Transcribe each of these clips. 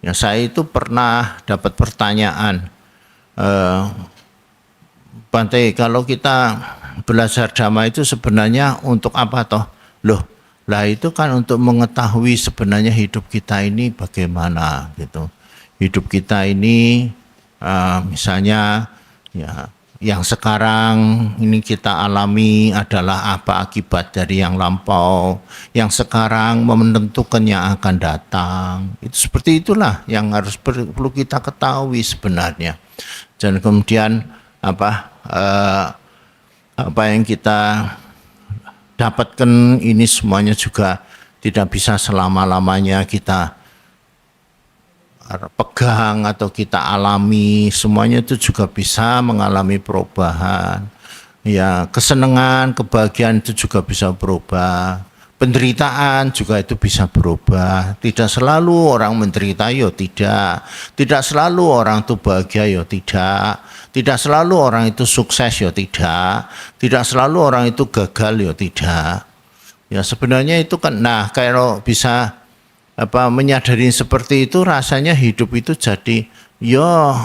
Ya, saya itu pernah dapat pertanyaan, eh, Bante, kalau kita belajar dhamma itu sebenarnya untuk apa toh? Loh, lah itu kan untuk mengetahui sebenarnya hidup kita ini bagaimana gitu. Hidup kita ini misalnya ya yang sekarang ini kita alami adalah apa akibat dari yang lampau, yang sekarang menentukan yang akan datang. Itu seperti itulah yang harus perlu kita ketahui sebenarnya. Dan kemudian apa yang kita dapatkan ini semuanya juga tidak bisa selama-lamanya kita pegang atau kita alami, semuanya itu juga bisa mengalami perubahan. Ya, kesenangan, kebahagiaan itu juga bisa berubah. Penderitaan juga itu bisa berubah. Tidak selalu orang menderita, yo tidak. Tidak selalu orang itu bahagia, yo tidak. Tidak selalu orang itu sukses, yo tidak. Tidak selalu orang itu gagal, yo tidak. Ya sebenarnya itu kan, nah kalau bisa menyadari seperti itu, rasanya hidup itu jadi ya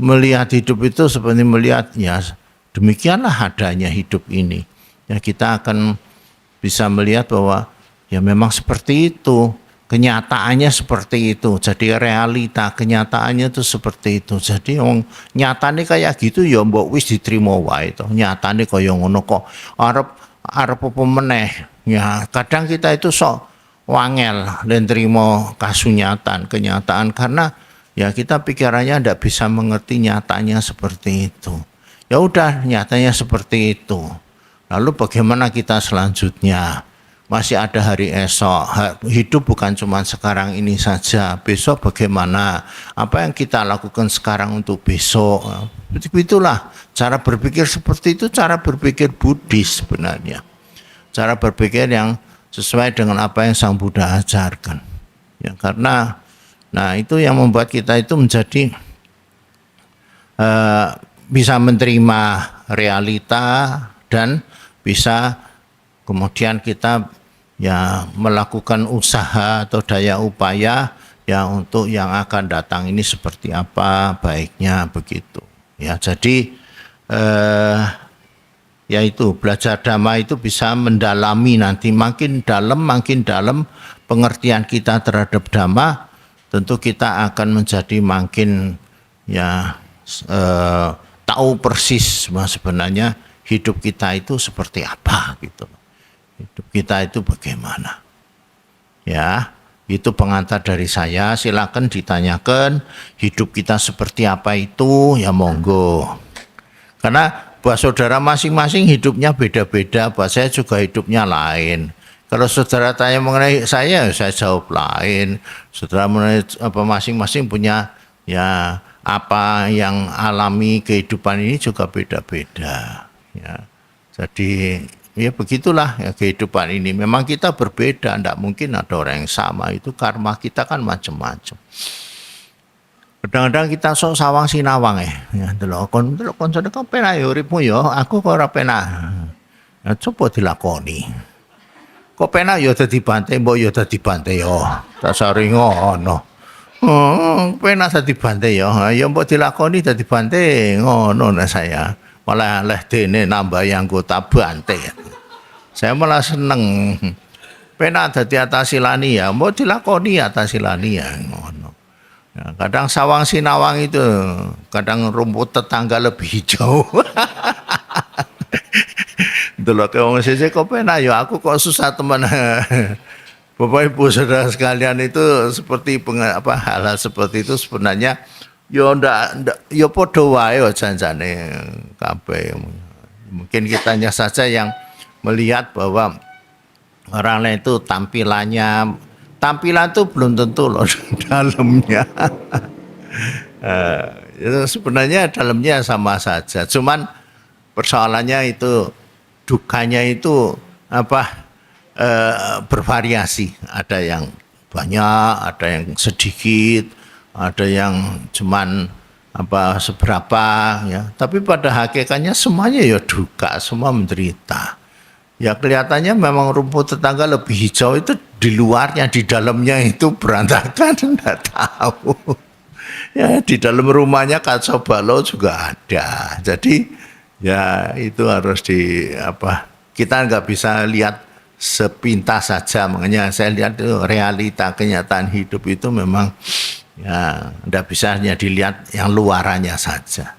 melihat hidup itu seperti melihat ya demikianlah adanya hidup ini. Ya kita akan bisa melihat bahwa ya memang seperti itu, kenyataannya seperti itu. Jadi realita kenyataannya itu seperti itu. Jadi yang nyatane kayak gitu ya mbok wis diterima wae to. Nyatane kaya ngono kok arep apa meneh. Ya kadang kita itu sok wangel dan terima kasunyatan, kenyataan karena ya kita pikirannya tidak bisa mengerti nyatanya seperti itu. Ya udah nyatanya seperti itu. Lalu bagaimana kita selanjutnya? Masih ada hari esok. Hidup bukan cuma sekarang ini saja. Besok bagaimana? Apa yang kita lakukan sekarang untuk besok? Itulah cara berpikir seperti itu, cara berpikir Buddhis sebenarnya. Cara berpikir yang sesuai dengan apa yang Sang Buddha ajarkan. Ya, karena nah itu yang membuat kita itu menjadi bisa menerima realita dan bisa kemudian kita ya melakukan usaha atau daya upaya ya untuk yang akan datang ini seperti apa baiknya begitu. Ya, jadi yaitu belajar dhamma itu bisa mendalami nanti makin dalam pengertian kita terhadap dhamma, tentu kita akan menjadi makin ya tahu persis sebenarnya hidup kita itu seperti apa gitu. Hidup kita itu bagaimana. Ya, itu pengantar dari saya, silakan ditanyakan hidup kita seperti apa itu, ya monggo. Karena buat saudara masing-masing hidupnya beda-beda, buat saya juga hidupnya lain. Kalau saudara tanya mengenai saya jawab lain. Saudara mengenai apa masing-masing punya ya apa yang alami kehidupan ini juga beda-beda. Ya, jadi ya begitulah ya kehidupan ini. Memang kita berbeda, tidak mungkin ada orang yang sama. Itu karma kita kan macam-macam. Kadang-kadang kita sok sawang sinawang ya delok kon kok penak ya uripmu ya, aku kok ora penak. Ya coba dilakoni. Kok penak ya dadi bante, mbok ya dadi bante ya. Dasare ngono. Penak dadi bante ya. Ya mbok dilakoni dadi bante ngono nah saya. Malah leh dene nambah anggota bante. Saya malah seneng. Penak dadi atasilani ya, mbok dilakoni atasilani ya ngono. Ya, kadang sawang sinawang itu, kadang rumput tetangga lebih hijau. Delok ke wong sesuk kok penak ya, aku kok susah teman. Bapak Ibu Saudara sekalian itu seperti hal-hal seperti itu sebenarnya yo ndak yo padha wae janjane kabeh. Mungkin kitanya saja yang melihat bahwa orang lain itu tampilan itu belum tentu loh dalamnya. Itu sebenarnya dalamnya sama saja. Cuman persoalannya itu dukanya itu bervariasi. Ada yang banyak, ada yang sedikit, ada yang cuman seberapa ya. Tapi pada hakikatnya semuanya ya duka, semua menderita. Ya kelihatannya memang rumput tetangga lebih hijau itu di luarnya, di dalamnya itu berantakan, enggak tahu. Ya, di dalam rumahnya kacau balau juga ada. Jadi ya itu harus kita nggak bisa lihat sepintas saja. Makanya saya lihat itu realita kenyataan hidup itu memang ya nggak bisa hanya dilihat yang luarannya saja.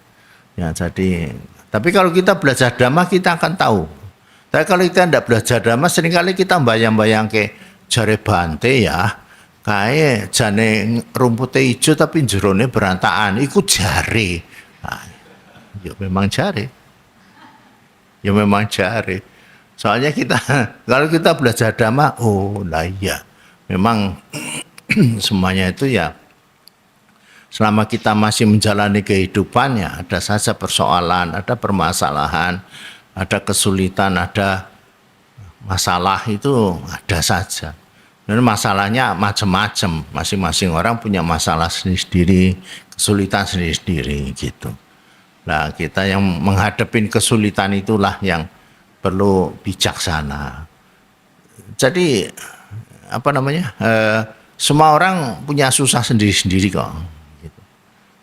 Ya, jadi tapi kalau kita belajar dhamma kita akan tahu. Tapi kalau kita tidak belajar dhamma seringkali kita bayang-bayang ke jare bante ya, kayak jane rumputnya hijau tapi jerone berantakan, iku jare. Nah, ya memang jare. Ya memang jare. Soalnya kita kalau kita belajar dhamma, oh lah iya, memang semuanya itu ya selama kita masih menjalani kehidupannya ada saja persoalan, ada permasalahan, ada kesulitan, ada masalah itu ada saja. Dan masalahnya macam-macam, masing-masing orang punya masalah sendiri-sendiri, kesulitan sendiri-sendiri gitu. Nah, kita yang menghadapi kesulitan itulah yang perlu bijaksana. Jadi semua orang punya susah sendiri-sendiri kok. Gitu.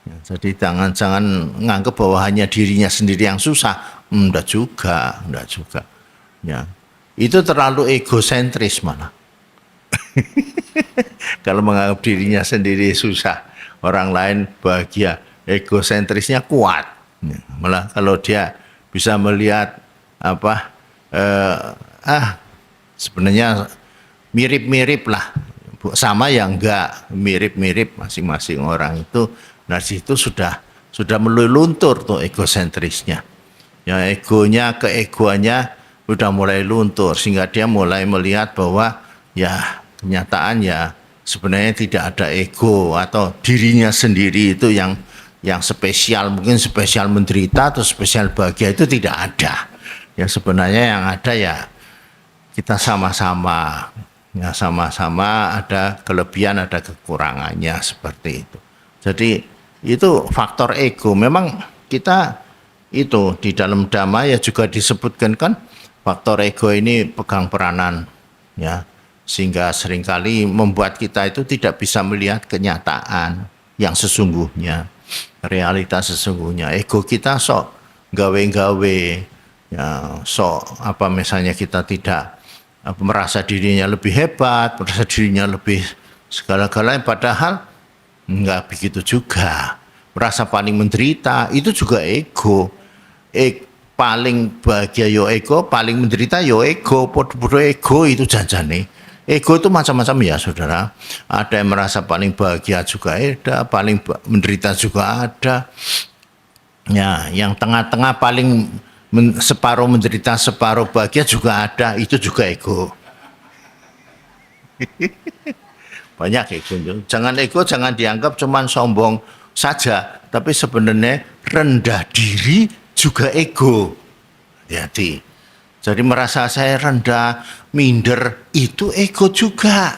Ya, jadi jangan menganggap bahwa hanya dirinya sendiri yang susah. Enggak juga. Ya, itu terlalu egosentris malah. Kalau menganggap dirinya sendiri susah, orang lain bahagia, egosentrisnya kuat. Malah kalau dia bisa melihat sebenarnya mirip-mirip lah, sama yang enggak mirip-mirip masing-masing orang itu. Nah situ sudah meluntur tuh egosentrisnya. Ya keegoannya udah mulai luntur sehingga dia mulai melihat bahwa ya kenyataan ya sebenarnya tidak ada ego atau dirinya sendiri itu yang spesial, mungkin spesial menderita atau spesial bahagia itu tidak ada. Ya sebenarnya yang ada ya kita sama-sama ada kelebihan ada kekurangannya seperti itu. Jadi itu faktor ego. Memang kita itu di dalam dhamma ya juga disebutkan kan faktor ego ini pegang peranan ya. Sehingga seringkali membuat kita itu tidak bisa melihat kenyataan yang sesungguhnya, realitas sesungguhnya. Ego kita sok gawe-gawe, ya, sok misalnya kita tidak merasa dirinya lebih hebat, merasa dirinya lebih segala-galanya, padahal enggak begitu juga. Merasa paling menderita, itu juga ego. Paling bahagia yo ego, paling menderita yo ego, podo-podo ego itu janjane. Ego itu macam-macam ya saudara. Ada yang merasa paling bahagia juga ada, paling menderita juga ada. Ya, yang tengah-tengah paling separuh menderita, separuh bahagia juga ada. Itu juga ego. Banyak ego. Jangan dianggap cuman sombong saja, tapi sebenarnya rendah diri juga ego. Hati-hati. Jadi merasa saya rendah, minder, itu ego juga.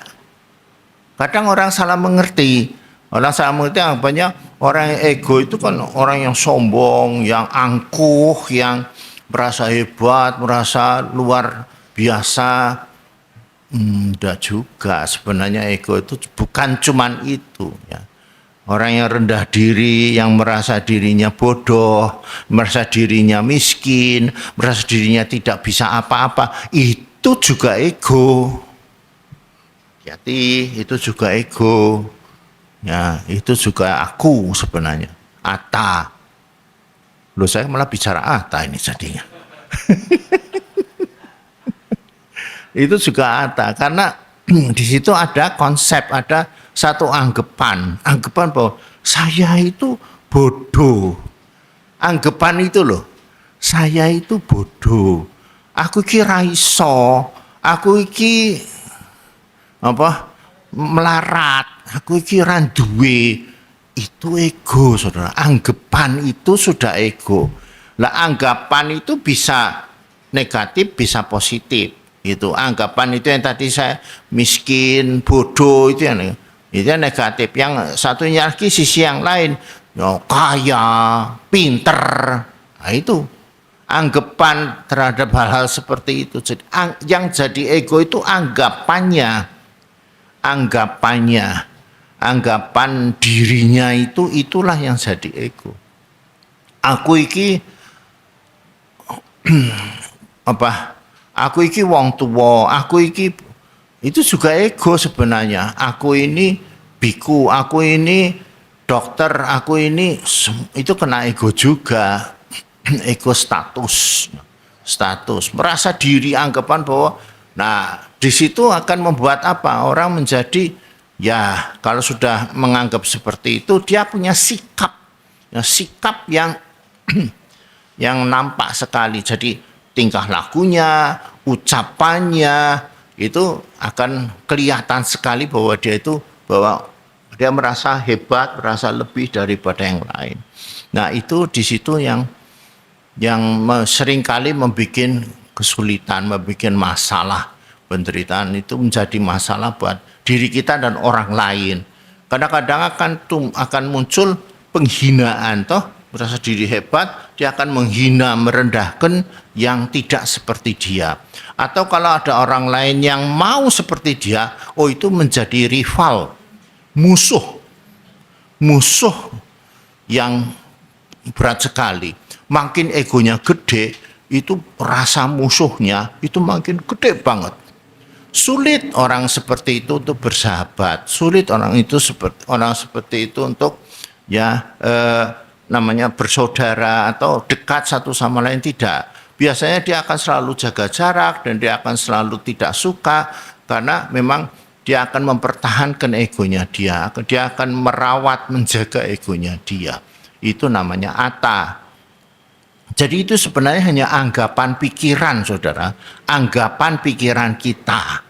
Kadang orang salah mengerti. Orang salah mengerti apanya orang yang ego itu kan orang yang sombong, yang angkuh, yang merasa hebat, merasa luar biasa. Enggak juga. Sebenarnya ego itu bukan cuman itu. Ya. Orang yang rendah diri, yang merasa dirinya bodoh, merasa dirinya miskin, merasa dirinya tidak bisa apa-apa, itu juga ego. Hati, itu juga ego. Ya, itu juga aku sebenarnya. Atta. Loh, saya malah bicara atta ini jadinya. Itu juga atta, karena di situ ada konsep, ada satu anggapan bahwa saya itu bodoh. Anggapan itu loh, saya itu bodoh. Aku kira iso, aku iki melarat, aku iki ra duwe. Itu ego, saudara. Anggapan itu sudah ego. Lah anggapan itu bisa negatif, bisa positif. Itu anggapan itu yang tadi saya miskin, bodoh itu yang negatif. Yang satunya lagi sisi yang lain, kaya, pinter. Nah, itu anggapan terhadap hal-hal seperti itu. Yang jadi ego itu anggapannya, anggapannya, anggapan dirinya itulah yang jadi ego. Aku iki apa? Aku iki wong tua, aku iki itu juga ego sebenarnya. Aku ini biku, aku ini dokter, aku ini itu kena ego juga. Ego status merasa diri, anggapan bahwa nah di situ akan membuat apa orang menjadi ya kalau sudah menganggap seperti itu dia punya sikap ya, sikap yang yang nampak sekali. Jadi tingkah lakunya, ucapannya itu akan kelihatan sekali bahwa dia merasa hebat, merasa lebih daripada yang lain. Nah itu di situ yang seringkali membuat kesulitan, membuat masalah, penderitaan itu menjadi masalah buat diri kita dan orang lain. Kadang-kadang akan muncul penghinaan, toh merasa diri hebat, dia akan menghina, merendahkan yang tidak seperti dia. Atau kalau ada orang lain yang mau seperti dia, oh itu menjadi rival, musuh yang berat sekali. Makin egonya gede, itu rasa musuhnya itu makin gede banget. Sulit orang seperti itu untuk bersahabat, sulit orang seperti itu untuk namanya bersaudara atau dekat satu sama lain, tidak. Biasanya dia akan selalu jaga jarak dan dia akan selalu tidak suka karena memang dia akan mempertahankan egonya dia akan merawat, menjaga egonya dia. Itu namanya atta. Jadi itu sebenarnya hanya anggapan pikiran, saudara. Anggapan pikiran kita.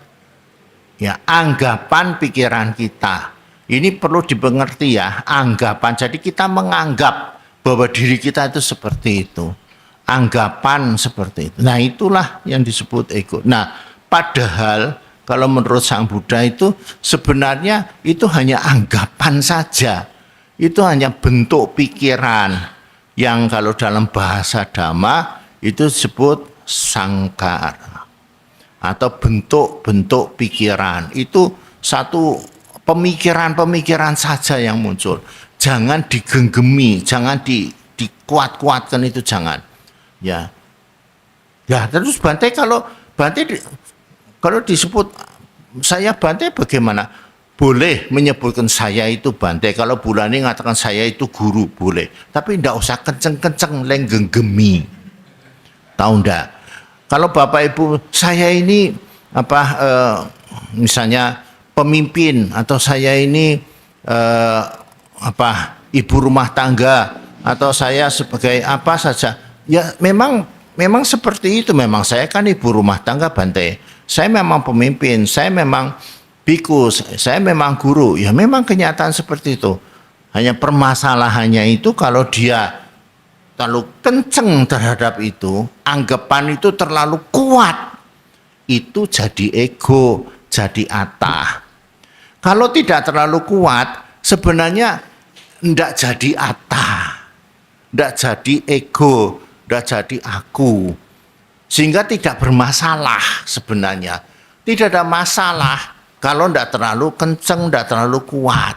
Ya, anggapan pikiran kita. Ini perlu dimengerti ya, anggapan. Jadi kita menganggap bahwa diri kita itu seperti itu. Anggapan seperti itu. Nah, itulah yang disebut ego. Nah, padahal kalau menurut Sang Buddha itu sebenarnya itu hanya anggapan saja. Itu hanya bentuk pikiran yang kalau dalam bahasa Dhamma itu disebut sangkara atau bentuk-bentuk pikiran. Itu satu pemikiran-pemikiran saja yang muncul. Jangan digenggami, jangan dikuat-kuatkan, itu jangan. Ya. Ya, terus Bante kalau disebut saya Bante bagaimana? Boleh menyebutkan saya itu Bante. Kalau Bulani mengatakan saya itu guru, boleh. Tapi tidak usah kenceng-kenceng lenggemi. Tahu enggak? Kalau Bapak Ibu, saya ini misalnya pemimpin atau saya ini ibu rumah tangga atau saya sebagai apa saja. Ya memang seperti itu. Memang saya kan ibu rumah tangga Bante. Saya memang pemimpin, saya memang biku, saya memang guru. Ya memang kenyataan seperti itu. Hanya permasalahannya itu kalau dia terlalu kenceng terhadap itu, anggapan itu terlalu kuat, itu jadi ego, jadi atta. Kalau tidak terlalu kuat, sebenarnya tidak jadi atta, tidak jadi ego, tidak jadi aku. Sehingga tidak bermasalah sebenarnya. Tidak ada masalah kalau tidak terlalu kenceng, tidak terlalu kuat.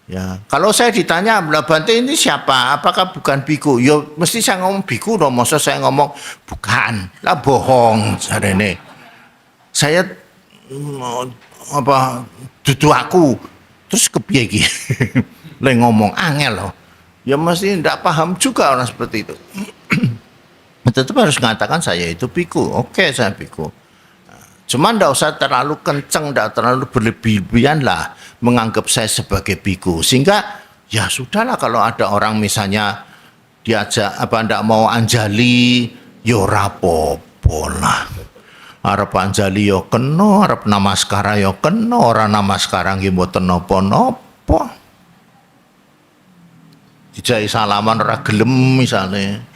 Ya, kalau saya ditanya, Bante ini siapa? Apakah bukan biku? Ya, mesti saya ngomong biku dong. Masa saya ngomong bukan? Lah bohong, sarene. Saya dudu aku. Terus kepiye iki? Lah ngomong angel loh. Ya mesti tidak paham juga orang seperti itu. Tetap harus mengatakan saya itu biku. Oke, saya biku. Cuma tidak usah terlalu kenceng, tidak terlalu berlebihan lah menganggap saya sebagai biku. Sehingga ya sudahlah kalau ada orang misalnya diajak tidak mau anjali, yo rapopo lah. Arep anjali yo kena, arep namaskara yo kena, ora namaskara nggih mboten napa-napa. Dijai salaman ora gelem misale.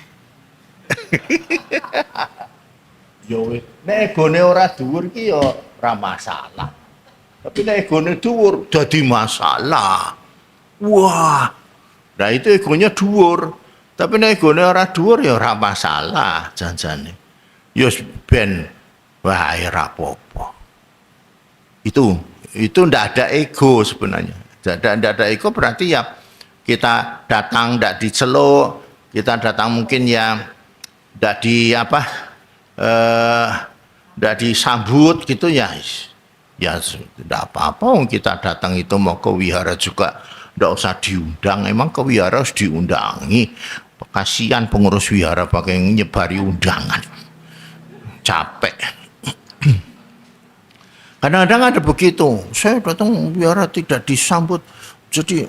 Yo nek egone ora dhuwur ki yo ora masalah. Tapi nek egone dhuwur dadi masalah. Wah. Nah itu egonya dhuwur. Tapi nek egone ora dhuwur ya ora masalah janjane. Yo ben wae ra apa-apa. Itu itu ndak ada ego sebenarnya. Ndak ada ego berarti ya kita datang ndak diceluk, kita datang mungkin ya ndak di apa ndak disambut gitu ya. Ya tidak apa-apa, kita datang itu mau ke wihara juga tidak usah diundang, emang ke wihara harus diundangi. Kasihan pengurus wihara pakai nyebari undangan, capek. Kadang-kadang ada begitu, saya datang wihara tidak disambut, jadi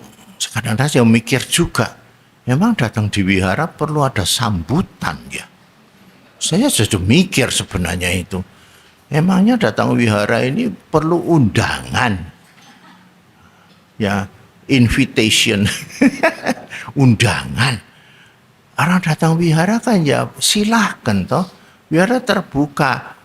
kadang-kadang saya mikir juga, memang datang di wihara perlu ada sambutan ya. Saya sudah mikir sebenarnya itu. Emangnya datang wihara ini perlu undangan, ya, invitation, undangan. Orang datang wihara kan ya silahkan toh, wihara terbuka,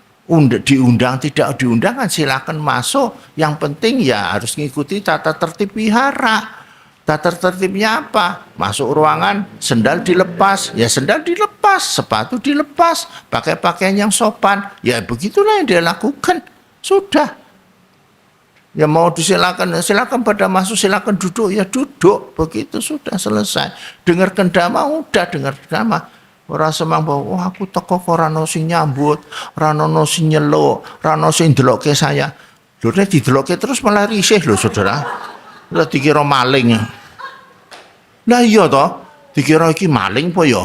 diundang tidak diundang kan silahkan masuk. Yang penting ya harus mengikuti tata tertib wihara. Tata tertibnya apa? Masuk ruangan, sendal dilepas, ya sendal dilepas, sepatu dilepas, pakai pakaian yang sopan, ya begitulah yang dia lakukan. Sudah. Ya mau disilakan, silakan pada masuk, silakan duduk, ya duduk, begitu sudah selesai. Dengarkan dhamma, udah dengar dhamma. Ora semang bahwa wah aku teko kok ora ono sing nyambut, ora ono sing nyeluk, ora ono sing ndelokke saya. Lho nek didelokke terus malah risih lho Saudara. Lah dikira maling. Lah iya toh, dikira iki maling po ya.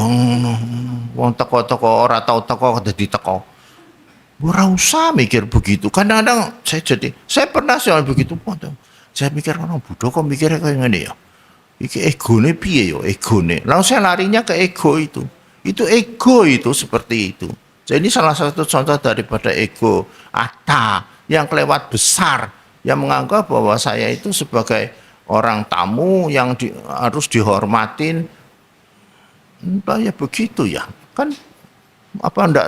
Wong teko-teko ora tau teko dadi teko. Ora usah mikir begitu. Kadang-kadang saya pernah sih begitu. Saya mikir orang Buddha kok mikirnya kayak ngene ya. Iki egone piye ya egone. Lalu saya larinya ke ego itu. Itu ego itu seperti itu. Jadi ini salah satu contoh daripada ego atta yang kelewat besar, yang menganggap bahwa saya itu sebagai orang tamu yang harus dihormatin. Entah ya begitu ya. Kan apa ndak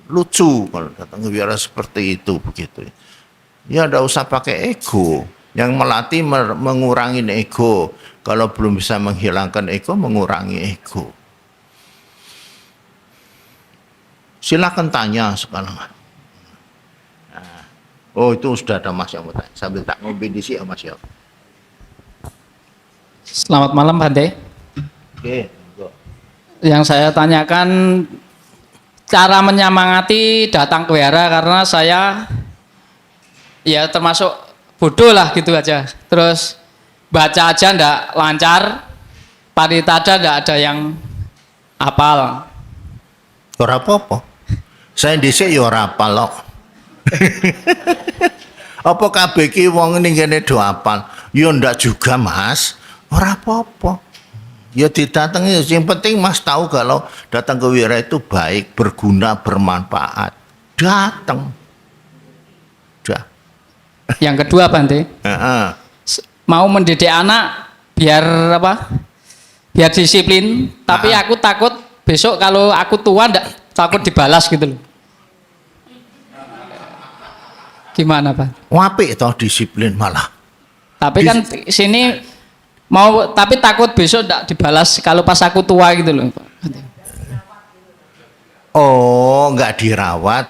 lucu kalau datang ke wihara seperti itu begitu. Ya ndak usah pakai ego. Yang melatih mengurangi ego. Kalau belum bisa menghilangkan ego, mengurangi ego. Silakan tanya sekarang. Nah, oh itu sudah ada Mas yang mau tanya. Sambil tak ngombe di sini Mas ya. Selamat malam Bante. Oke. Yang saya tanyakan cara menyemangati datang ke wihara karena saya ya termasuk bodoh lah gitu aja. Terus baca aja ndak lancar, paritada ndak ada yang hafal. Ora apa-apa. Saya dhisik ya ora hafal kok. Apa kabeh iki wong ning kene do hafal? Ya ndak juga, Mas. Ora apa-apa. Ya didatangi, yang penting Mas tahu kalau datang ke wihara itu baik, berguna, bermanfaat. Datang. Dah. Yang kedua Bante, mau mendidik anak biar apa? Biar disiplin, tapi aku takut besok kalau aku tua ndak takut dibalas gitu loh. Gimana Pak? Apik toh disiplin malah. Tapi kan sini mau tapi takut besok ndak dibalas kalau pas aku tua gitu loh. Oh, nggak dirawat.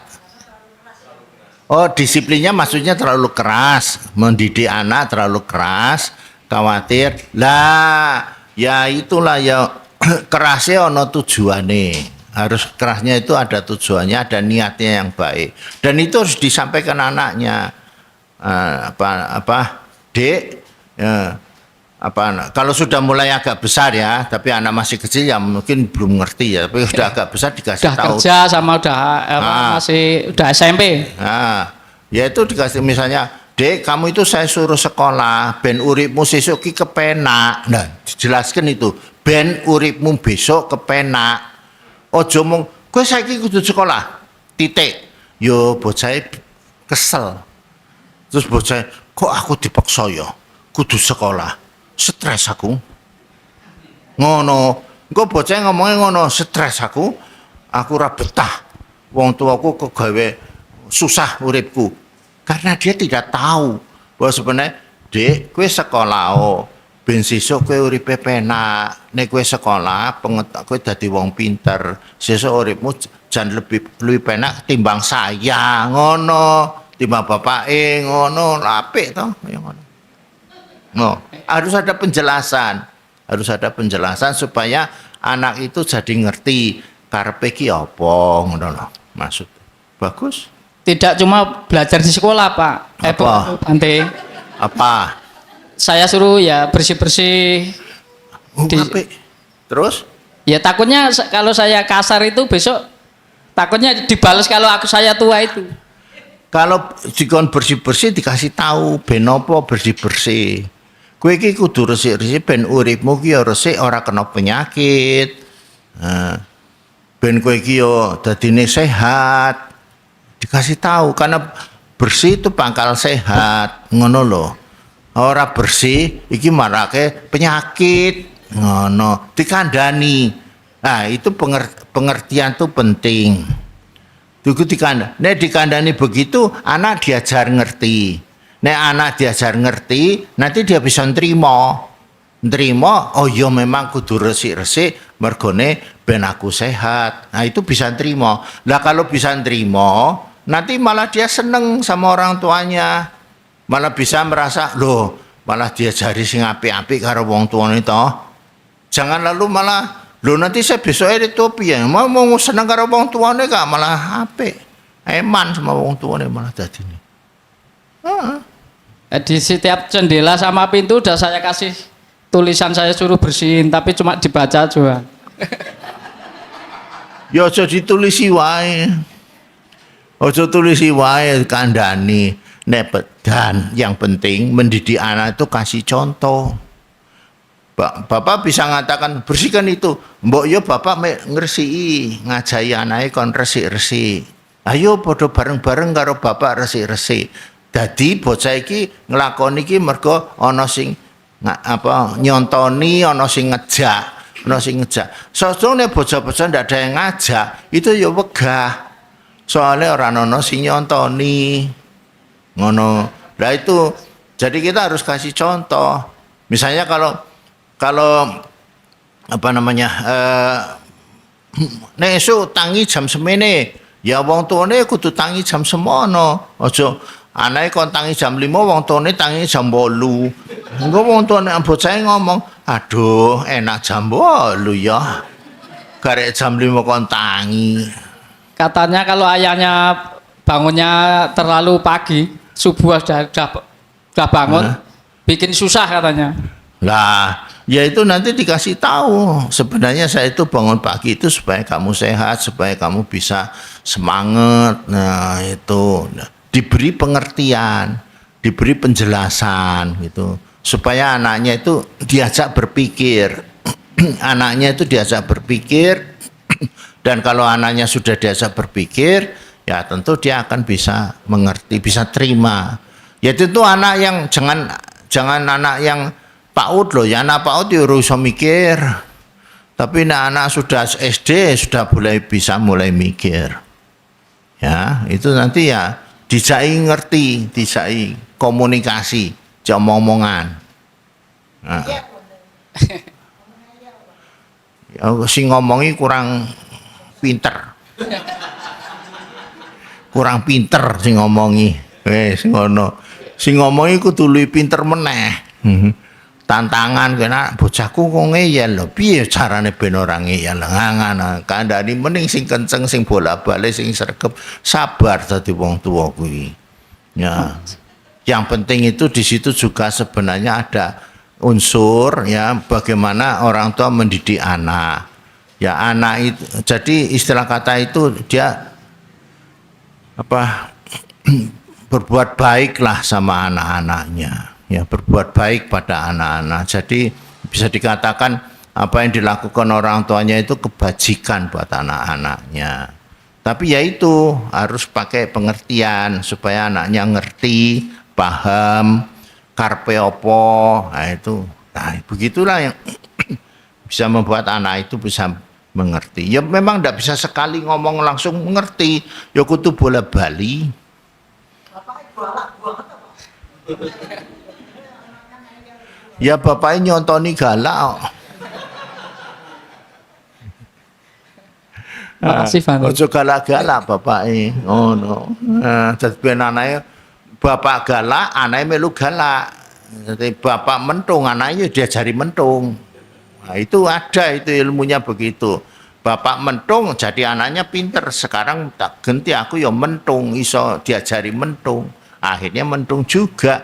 Oh, disiplinnya maksudnya terlalu keras, mendidik anak terlalu keras, khawatir. Lah, ya itulah ya kerasnya ono tujuannya. Harus kerasnya itu ada tujuannya, ada niatnya yang baik. Dan itu harus disampaikan anaknya. Dek, kalau sudah mulai agak besar ya, tapi anak masih kecil ya mungkin belum ngerti ya, tapi sudah agak besar dikasih udah tahu. Kerja sama udah masih udah SMP. Nah, ya itu dikasih misalnya, Dek, kamu itu saya suruh sekolah, ben uripmu sesuk ki kepenak. Nah, dijelaskan itu, ben uripmu besok kepenak. Ojo mung kowe saiki kudu sekolah. Titik. Yo bocah kesel. Terus bocah, kok aku dipaksa ya kudu sekolah. Stres aku. Ngono. Engko bocah ngomongnya ngono, stres aku. Aku ora betah. Wong tuaku kegawe susah uripku. Karena dia tidak tahu bahwa sebenarnya, Dek, kowe sekolah ben sesuk kowe uripe penak. Nek kowe sekolah, kowe dadi wong pinter. Sesuk uripmu jan lebih penak timbang saya. Ngono. timbang bapake ngono apik to ya ngono. No, harus ada penjelasan. Harus ada penjelasan supaya anak itu jadi ngerti karepe ki apa ngono lho. Maksud. Bagus. Tidak cuma belajar di sekolah, Pak. Apa? Bante. Apa? Saya suruh ya bersih-bersih. Apik. Terus? Ya takutnya kalau saya kasar itu besok takutnya dibalas kalau saya tua itu. Kalau dikon bersih-bersih dikasih tahu ben apa bersih-bersih. Kowe iki kudu resik-resik ben uripmu ki ya resik ora kena penyakit. Ben kowe iki yo dadine sehat. Dikasih tahu karena bersih itu pangkal sehat, ngono lho. Ora bersih iki marake penyakit, ngono. Dikandani. Nah, itu pengertian tuh penting. Tuku dikandani begitu, anak diajar ngerti. Nek anak diajar ngerti, nanti dia bisa nerima. Nerima, oh iya memang kudu resik-resik, mergone ben aku sehat. Nah itu bisa nerima. Lah kalau bisa nerima, nanti malah dia seneng sama orang tuanya. Malah bisa merasa, loh malah diajari sing apik-apik karo wong tuane toh. Jangan lalu malah, loh nanti saya besoknya itu piye? Mau seneng karo wong tuane gak malah apik. Eman sama wong tuane malah dadine. Di setiap jendela sama pintu udah saya kasih tulisan, saya suruh bersihin tapi cuma dibaca juga. Ya aja ditulisi wae. Aja tulisi wae kandhani. Dan yang penting mendidik anak itu kasih contoh. Bapak bisa mengatakan bersihkan itu. Mbok yo bapak ngresiki, ngajari anake kon resik-resik. Ayo padha bareng-bareng karo bapak resik-resik. Dadi bocah iki nglakoni iki mergo ana sing nyontoni, ana sing ngejak, ana sing ngejak. Sosone bocah-bocah ndak ada yang ngajak, itu ya wegah. Soalnya orang ana sing nyontoni. Ngono. Lah itu jadi kita harus kasih contoh. Misalnya kalau apa namanya nek esuk tangi jam semene, ya wong tuane kudu tangi jam semono. Aja anake kon tangi jam 5, wong tuane tangi jam 8. Engko wong tuane bocah ngomong, "Aduh, enak jam 8 ya. Garek jam 5 kon tangi." Katanya kalau ayahnya bangunnya terlalu pagi, subuh sudah bangun, bikin susah katanya. Lah, ya itu nanti dikasih tahu. Sebenarnya saya itu bangun pagi itu supaya kamu sehat, supaya kamu bisa semangat. Nah, itu diberi pengertian, diberi penjelasan gitu. Supaya anaknya itu diajak berpikir. Anaknya itu diajak berpikir. Dan kalau anaknya sudah diajak berpikir, ya tentu dia akan bisa mengerti, bisa terima. Ya tentu anak yang jangan anak yang PAUD loh, ya anak PAUD ya harus mikir. Tapi anak sudah SD sudah bisa mulai mikir. Ya, itu nanti ya dijai ngerti, dijai komunikasi, jam omongan. Nah. Ya, si ngomongi kurang pinter. Kurang pinter sing ngomongi. Wis ngono. Sing ngomongi kudu luwih pinter meneh. Tantangan kena bocahku kok ngeyel lho. Piye carane ben ora ngeyel? Ngono. Kandhani mending sing kenceng, sing bola-balik, sing sregep. Sabar dadi wong tuwa kuwi. Ya. Yang penting itu di situ juga sebenarnya ada unsur ya bagaimana orang tua mendidik anak. Ya anak itu, jadi istilah kata itu dia apa berbuat baiklah sama anak-anaknya, ya berbuat baik pada anak-anak. Jadi bisa dikatakan apa yang dilakukan orang tuanya itu kebajikan buat anak-anaknya. Tapi ya itu harus pakai pengertian supaya anaknya ngerti, paham, karpe opo, nah itu, nah begitulah yang bisa membuat anak itu bisa mengerti. Ya memang tidak bisa sekali ngomong langsung mengerti. Ya kudu bola bali. Ya bapaknya nyontoni galak. Makasih Bante. Ojo galak-galak bapake. Ngono. Dadi ben anake bapak galak, anake melu galak. Jadi bapak mentung, anaknya diajari mentung. Nah, itu ada itu ilmunya begitu. Bapak mentung jadi anaknya pinter. Sekarang tak ganti aku ya mentung, iso diajari mentung. Akhirnya mentung juga.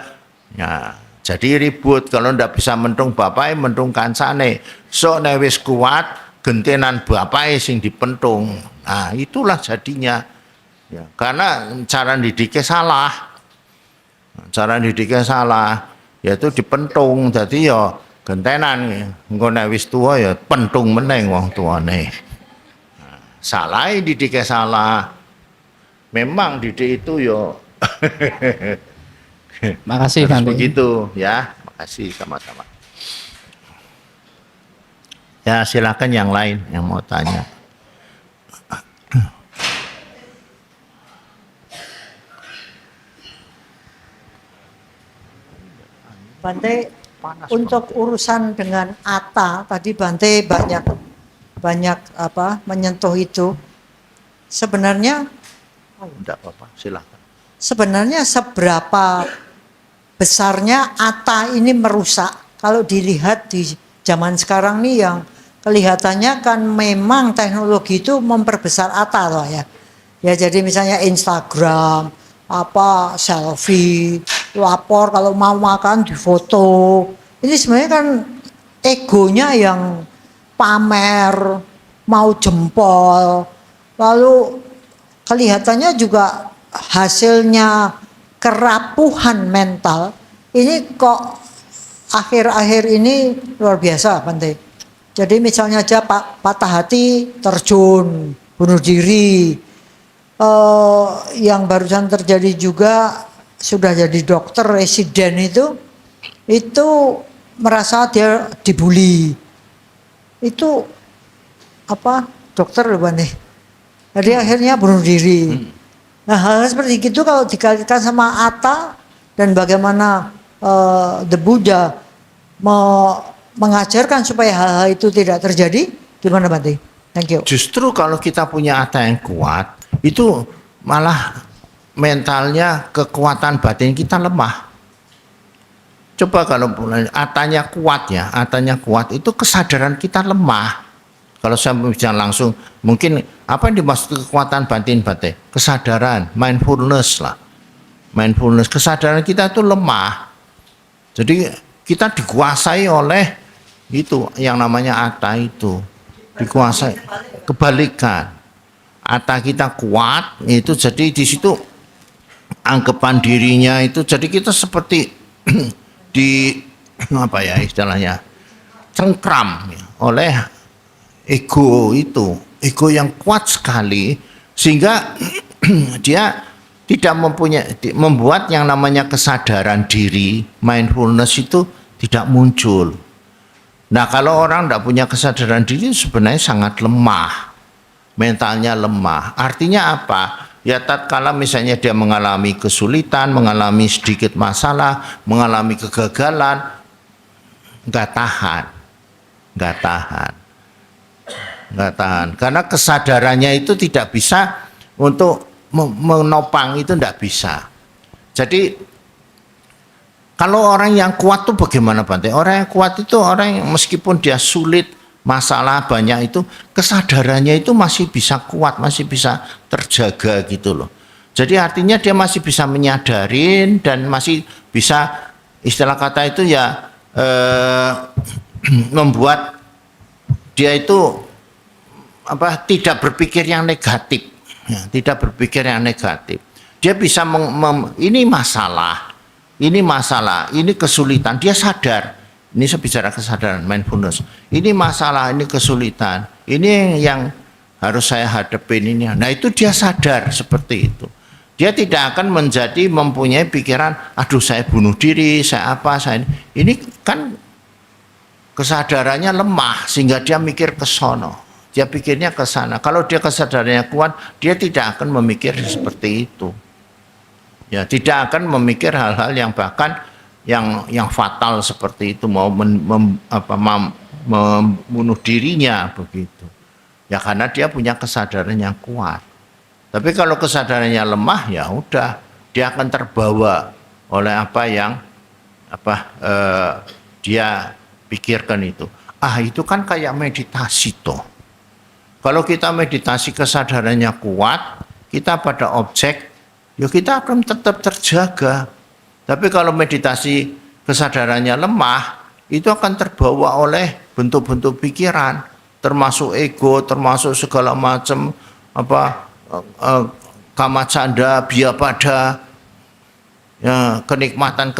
Ya, jadi ribut kalau ndak bisa mentung bapak mentung kancane. So nek wis kuat gentenan bapak sing dipentung. Nah, itulah jadinya. Ya, karena cara didiknya salah. Cara didiknya salah. Yaitu dipentung. Jadi ya gentenan engko nek wis tuwa ya pentung meneng wong tuane. Salah didiknya salah. Memang didik itu yo Makasih harus Bante. begitu ya. Makasih sama-sama. Ya silakan yang lain yang mau tanya. Bante, untuk urusan dengan Atta tadi Bante banyak apa menyentuh itu. Sebenarnya Enggak apa-apa, silakan. sebenarnya seberapa besarnya Atta ini merusak kalau dilihat di zaman sekarang nih yang kelihatannya kan memang teknologi itu memperbesar Atta loh ya. Ya jadi misalnya Instagram, apa selfie, lapor kalau mau makan di foto. Ini sebenarnya kan egonya yang pamer, mau jempol. Lalu kelihatannya juga hasilnya kerapuhan mental. Ini kok akhir-akhir ini luar biasa Bante. Jadi misalnya aja patah hati terjun, bunuh diri. Yang barusan terjadi juga sudah jadi dokter residen itu merasa dia dibully. Itu apa dokter loh Bante. Jadi akhirnya bunuh diri. Nah hal seperti itu kalau dikaitkan sama Atta dan bagaimana The Buddha mengajarkan supaya hal-hal itu tidak terjadi, gimana Bante? Thank you. Justru kalau kita punya Atta yang kuat, itu malah mentalnya, kekuatan batin kita lemah. Coba kalau Attanya kuat ya, Attanya kuat, itu kesadaran kita lemah. Kalau saya bicara langsung, mungkin apa yang dimaksud kekuatan batin Bante? Kesadaran, mindfulness lah. Mindfulness, kesadaran kita itu lemah. Jadi kita dikuasai oleh itu yang namanya Atta itu. Dikuasai, kebalikan. Atta kita kuat, itu jadi di situ anggapan dirinya itu, jadi kita seperti di apa ya istilahnya, cengkram oleh ego itu, ego yang kuat sekali sehingga dia tidak membuat yang namanya kesadaran diri, mindfulness itu tidak muncul. Nah kalau orang tidak punya kesadaran diri sebenarnya sangat lemah, mentalnya lemah. Artinya apa? Ya tatkala misalnya dia mengalami kesulitan, mengalami sedikit masalah, mengalami kegagalan, nggak tahan. Karena kesadarannya itu tidak bisa untuk menopang, itu tidak bisa. Jadi kalau orang yang kuat itu bagaimana Bante? Orang yang kuat itu orang yang meskipun dia sulit, masalah banyak itu, kesadarannya itu masih bisa kuat, masih bisa terjaga gitu loh. Jadi artinya dia masih bisa menyadarin dan masih bisa, istilah kata itu ya membuat dia itu tidak berpikir yang negatif, ya, tidak berpikir yang negatif. Dia bisa ini masalah, ini kesulitan. Dia sadar. Ini saya bicara kesadaran mindfulness. Ini masalah, ini kesulitan. Ini yang harus saya hadapin ini. Nah itu dia sadar seperti itu. Dia tidak akan mempunyai pikiran, aduh saya bunuh diri, saya apa, saya ini kan kesadarannya lemah sehingga dia mikir ke sono. Dia pikirnya ke sana. Kalau dia kesadarannya kuat, dia tidak akan memikir seperti itu. Ya, tidak akan memikir hal-hal yang bahkan yang fatal seperti itu, mau membunuh dirinya begitu. Ya karena dia punya kesadaran yang kuat. Tapi kalau kesadarannya lemah, ya udah, dia akan terbawa oleh apa yang dia pikirkan itu. Itu kan kayak meditasi toh. Kalau kita meditasi kesadarannya kuat, kita pada objek, ya kita akan tetap terjaga. Tapi kalau meditasi kesadarannya lemah, itu akan terbawa oleh bentuk-bentuk pikiran, termasuk ego, termasuk segala macam kama canda, biapada, ya, kenikmatan,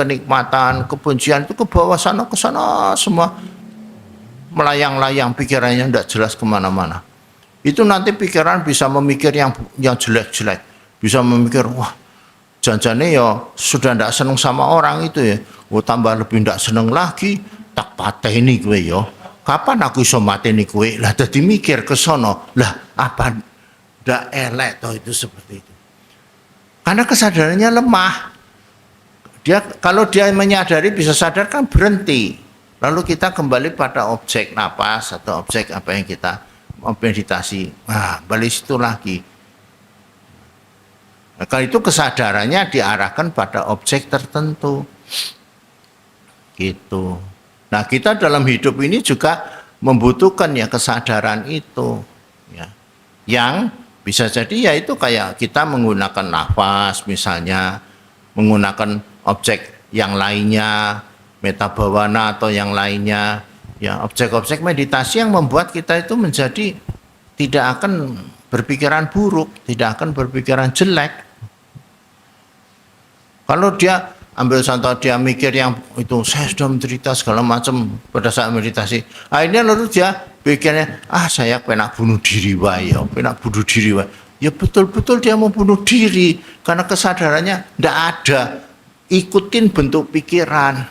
kebencian itu ke bawah sana ke sana semua, melayang-layang pikirannya tidak jelas kemana-mana. Itu nanti pikiran bisa memikir yang jelek-jelek, bisa memikir wah janjane ya sudah tidak seneng sama orang itu ya, tambah lebih tidak seneng lagi, tak pateni kowe ya. Kapan aku iso mateni kowe? Lah dadi mikir ke sono. Lah apa ndak elek toh itu seperti itu. Karena kesadarannya lemah. Kalau dia menyadari bisa sadar kan berhenti. Lalu kita kembali pada objek napas atau objek apa yang kita meditasi. Balik situ lagi. Nah, kalau itu kesadarannya diarahkan pada objek tertentu. Gitu. Nah, kita dalam hidup ini juga membutuhkan ya kesadaran itu. Ya. Yang bisa jadi ya itu kayak kita menggunakan nafas misalnya, menggunakan objek yang lainnya, metabawana atau yang lainnya, ya objek-objek meditasi yang membuat kita itu menjadi tidak akan berpikiran buruk, tidak akan berpikiran jelek. Kalau dia ambil contoh dia mikir yang itu saya sudah menderita segala macam pada saat meditasi, akhirnya lalu dia pikirnya saya penak bunuh diri wae ya, penak bunuh diri wae. Ya betul-betul dia mau bunuh diri karena kesadarannya tidak ada. Ikutin bentuk pikiran,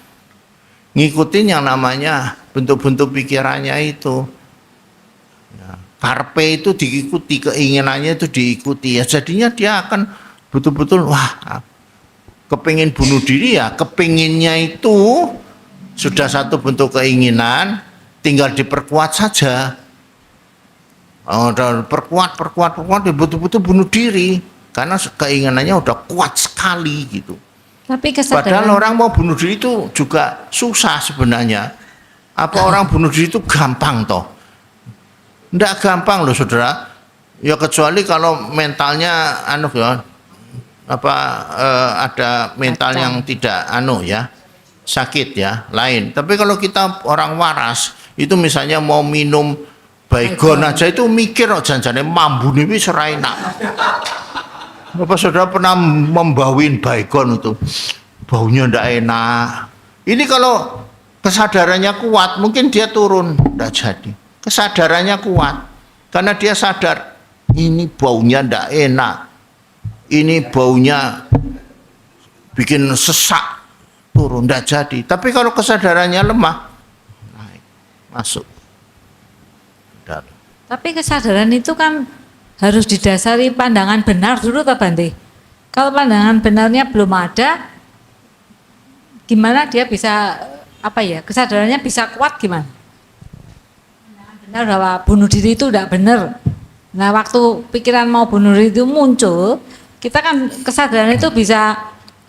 ngikutin yang namanya bentuk-bentuk pikirannya itu. Ya, karpe itu diikuti, keinginannya itu diikuti, ya jadinya dia akan betul-betul kepingin bunuh diri ya, kepinginnya itu sudah satu bentuk keinginan, tinggal diperkuat saja. Perkuat, dia betul-betul bunuh diri karena keinginannya udah kuat sekali gitu. Tapi kesadaran. Padahal orang mau bunuh diri itu juga susah sebenarnya. Apa orang bunuh diri itu gampang toh? Nggak gampang loh saudara. Ya kecuali kalau mentalnya ada mental yang tidak sakit ya lain. Tapi kalau kita orang waras itu misalnya mau minum baygon aja itu mikir janjane mambu nih serai nak. Bapak saudara pernah membawin baygon itu baunya ndak enak. Ini kalau kesadarannya kuat mungkin dia turun ndak jadi. Kesadarannya kuat karena dia sadar ini baunya ndak enak. Ini baunya bikin sesak, turun, tidak jadi. Tapi kalau kesadarannya lemah, naik, masuk. Tapi kesadaran itu kan harus didasari pandangan benar dulu, tak Bante? Kalau pandangan benarnya belum ada, gimana dia bisa, kesadarannya bisa kuat gimana? Pandangan benar bahwa bunuh diri itu tidak benar. Nah, waktu pikiran mau bunuh diri itu muncul, kita kan kesadaran itu bisa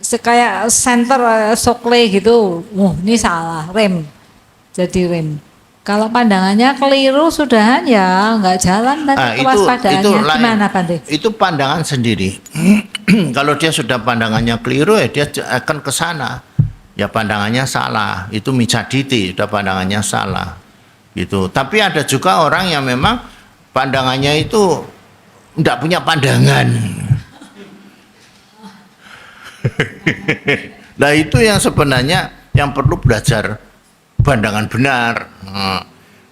kayak center sokle gitu. Ini salah, rem. Jadi rem. Kalau pandangannya keliru sudahan ya nggak jalan dan kewaspadaannya gimana Bante? Itu pandangan sendiri. Kalau dia sudah pandangannya keliru ya dia akan ke sana. Ya pandangannya salah. Itu micaditi, sudah pandangannya salah. Gitu. Tapi ada juga orang yang memang pandangannya itu enggak punya pandangan. Nah itu yang sebenarnya yang perlu belajar pandangan benar.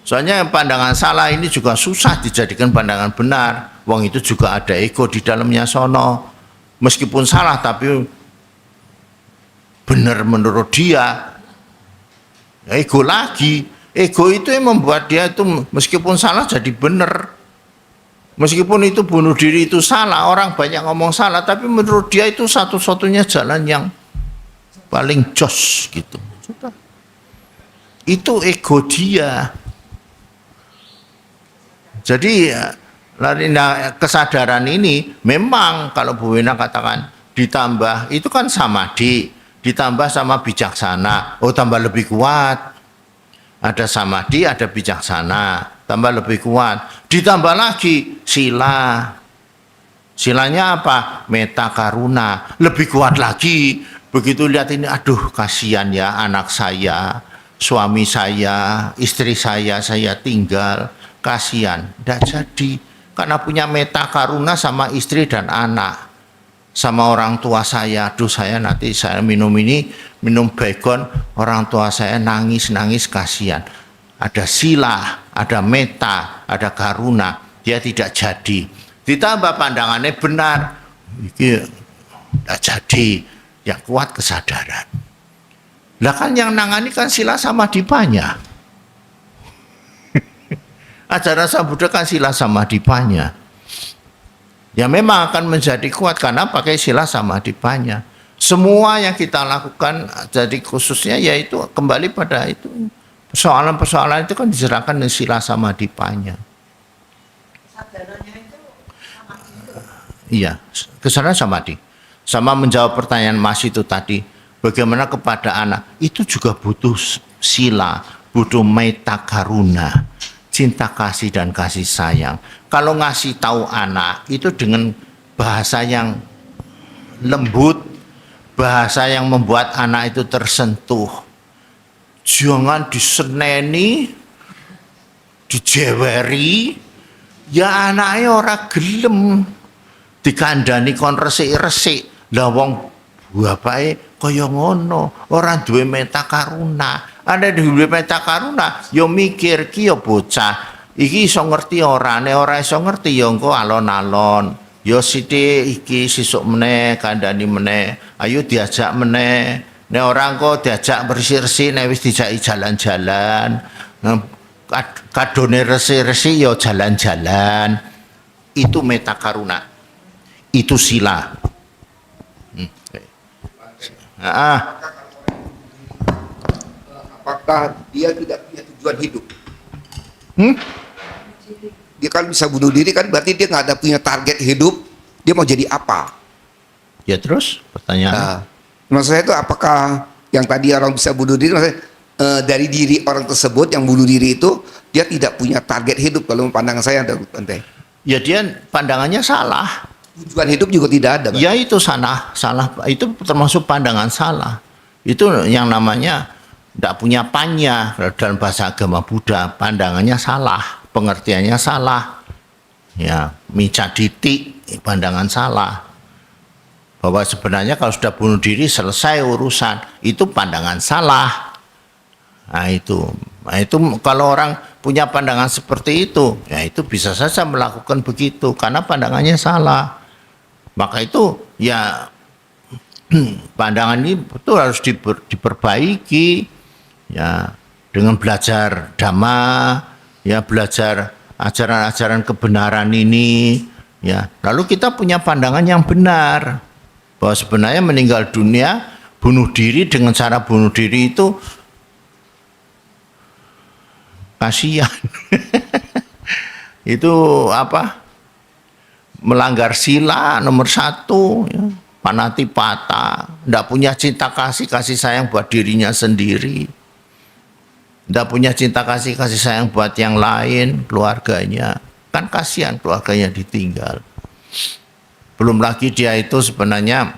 Soalnya pandangan salah ini juga susah dijadikan pandangan benar. Wong itu juga ada ego di dalamnya sono. Meskipun salah tapi benar menurut dia. Ya, ego lagi. Ego itu yang membuat dia itu meskipun salah jadi benar. Meskipun itu bunuh diri itu salah, orang banyak ngomong salah, tapi menurut dia itu satu-satunya jalan yang paling jos gitu. Itu ego dia. Jadi Nah, kesadaran ini memang kalau Bu Wina katakan ditambah itu kan samadhi, ditambah sama bijaksana. Oh, tambah lebih kuat. Ada samadhi, ada bijaksana, tambah lebih kuat. Ditambah lagi sila. Silanya apa? Meta karuna. Lebih kuat lagi. Begitu lihat ini, aduh kasihan ya anak saya, suami saya, istri saya tinggal. Kasihan. Tidak jadi. Karena punya meta karuna sama istri dan anak. Sama orang tua saya, aduh saya nanti saya minum baygon, orang tua saya nangis kasihan. Ada sila, ada meta, ada karuna, dia tidak jadi. Ditambah pandangannya benar, ini tidak jadi, yang kuat kesadaran. Lah kan yang nangani kan sila sama dipanya. Ajaran Sang Buddha kan sila sama dipanya. Ya memang akan menjadi kuat karena pakai sila samadhipanya. Semua yang kita lakukan jadi khususnya yaitu kembali pada itu. Persoalan-persoalan itu kan diserahkan dengan sila samadhipanya. Iya, kesadaran samadhi. Sama menjawab pertanyaan Mas itu tadi, bagaimana kepada anak, itu juga butuh sila, butuh metta karuna, cinta kasih dan kasih sayang. Kalau ngasih tahu anak itu dengan bahasa yang lembut, bahasa yang membuat anak itu tersentuh. Jangan diseneni, dijeweri, ya anaknya orang gelem. Dikandani kon resik-resik. Lah wong bapake kaya ngono, ora duwe meta karuna. Ana duwe meta karuna, ya mikir ki ya bocah. Iki iso ngerti ora, nek ora iso ngerti ya engko alon-alon. Ya sithik iki sesuk meneh kandhani meneh. Ayo diajak meneh. Nek ora engko diajak bersih-resih, nek wis dijaki jalan-jalan. Kadone resik-resik ya jalan-jalan. Itu meta karuna. Itu sila. Apakah dia tidak punya tujuan hidup? Dia kan bisa bunuh diri kan berarti dia nggak ada punya target hidup. Dia mau jadi apa? Ya terus pertanyaan. Nah, maksud saya itu apakah yang tadi orang bisa bunuh diri, maksudnya dari diri orang tersebut yang bunuh diri itu dia tidak punya target hidup kalau pandangan saya ada Bante. Ya dia pandangannya salah. Tujuan hidup juga tidak ada. Bante. Ya itu salah itu termasuk pandangan salah. Itu yang namanya tidak punya panya dalam bahasa agama Buddha, pandangannya salah, pengertiannya salah. Ya, micaditi, pandangan salah. Bahwa sebenarnya kalau sudah bunuh diri selesai urusan, itu pandangan salah. Nah itu kalau orang punya pandangan seperti itu, ya itu bisa saja melakukan begitu karena pandangannya salah. Maka itu ya pandangan ini betul harus diperbaiki ya dengan belajar dhamma, ya belajar ajaran-ajaran kebenaran ini ya. Lalu kita punya pandangan yang benar bahwa sebenarnya meninggal dunia, bunuh diri dengan cara bunuh diri itu kasihan. Itu apa? Melanggar sila nomor 1 ya. Panatipata, tidak punya cinta kasih sayang buat dirinya sendiri, tidak punya cinta kasih sayang buat yang lain, keluarganya, kan kasihan keluarganya ditinggal. Belum lagi dia itu sebenarnya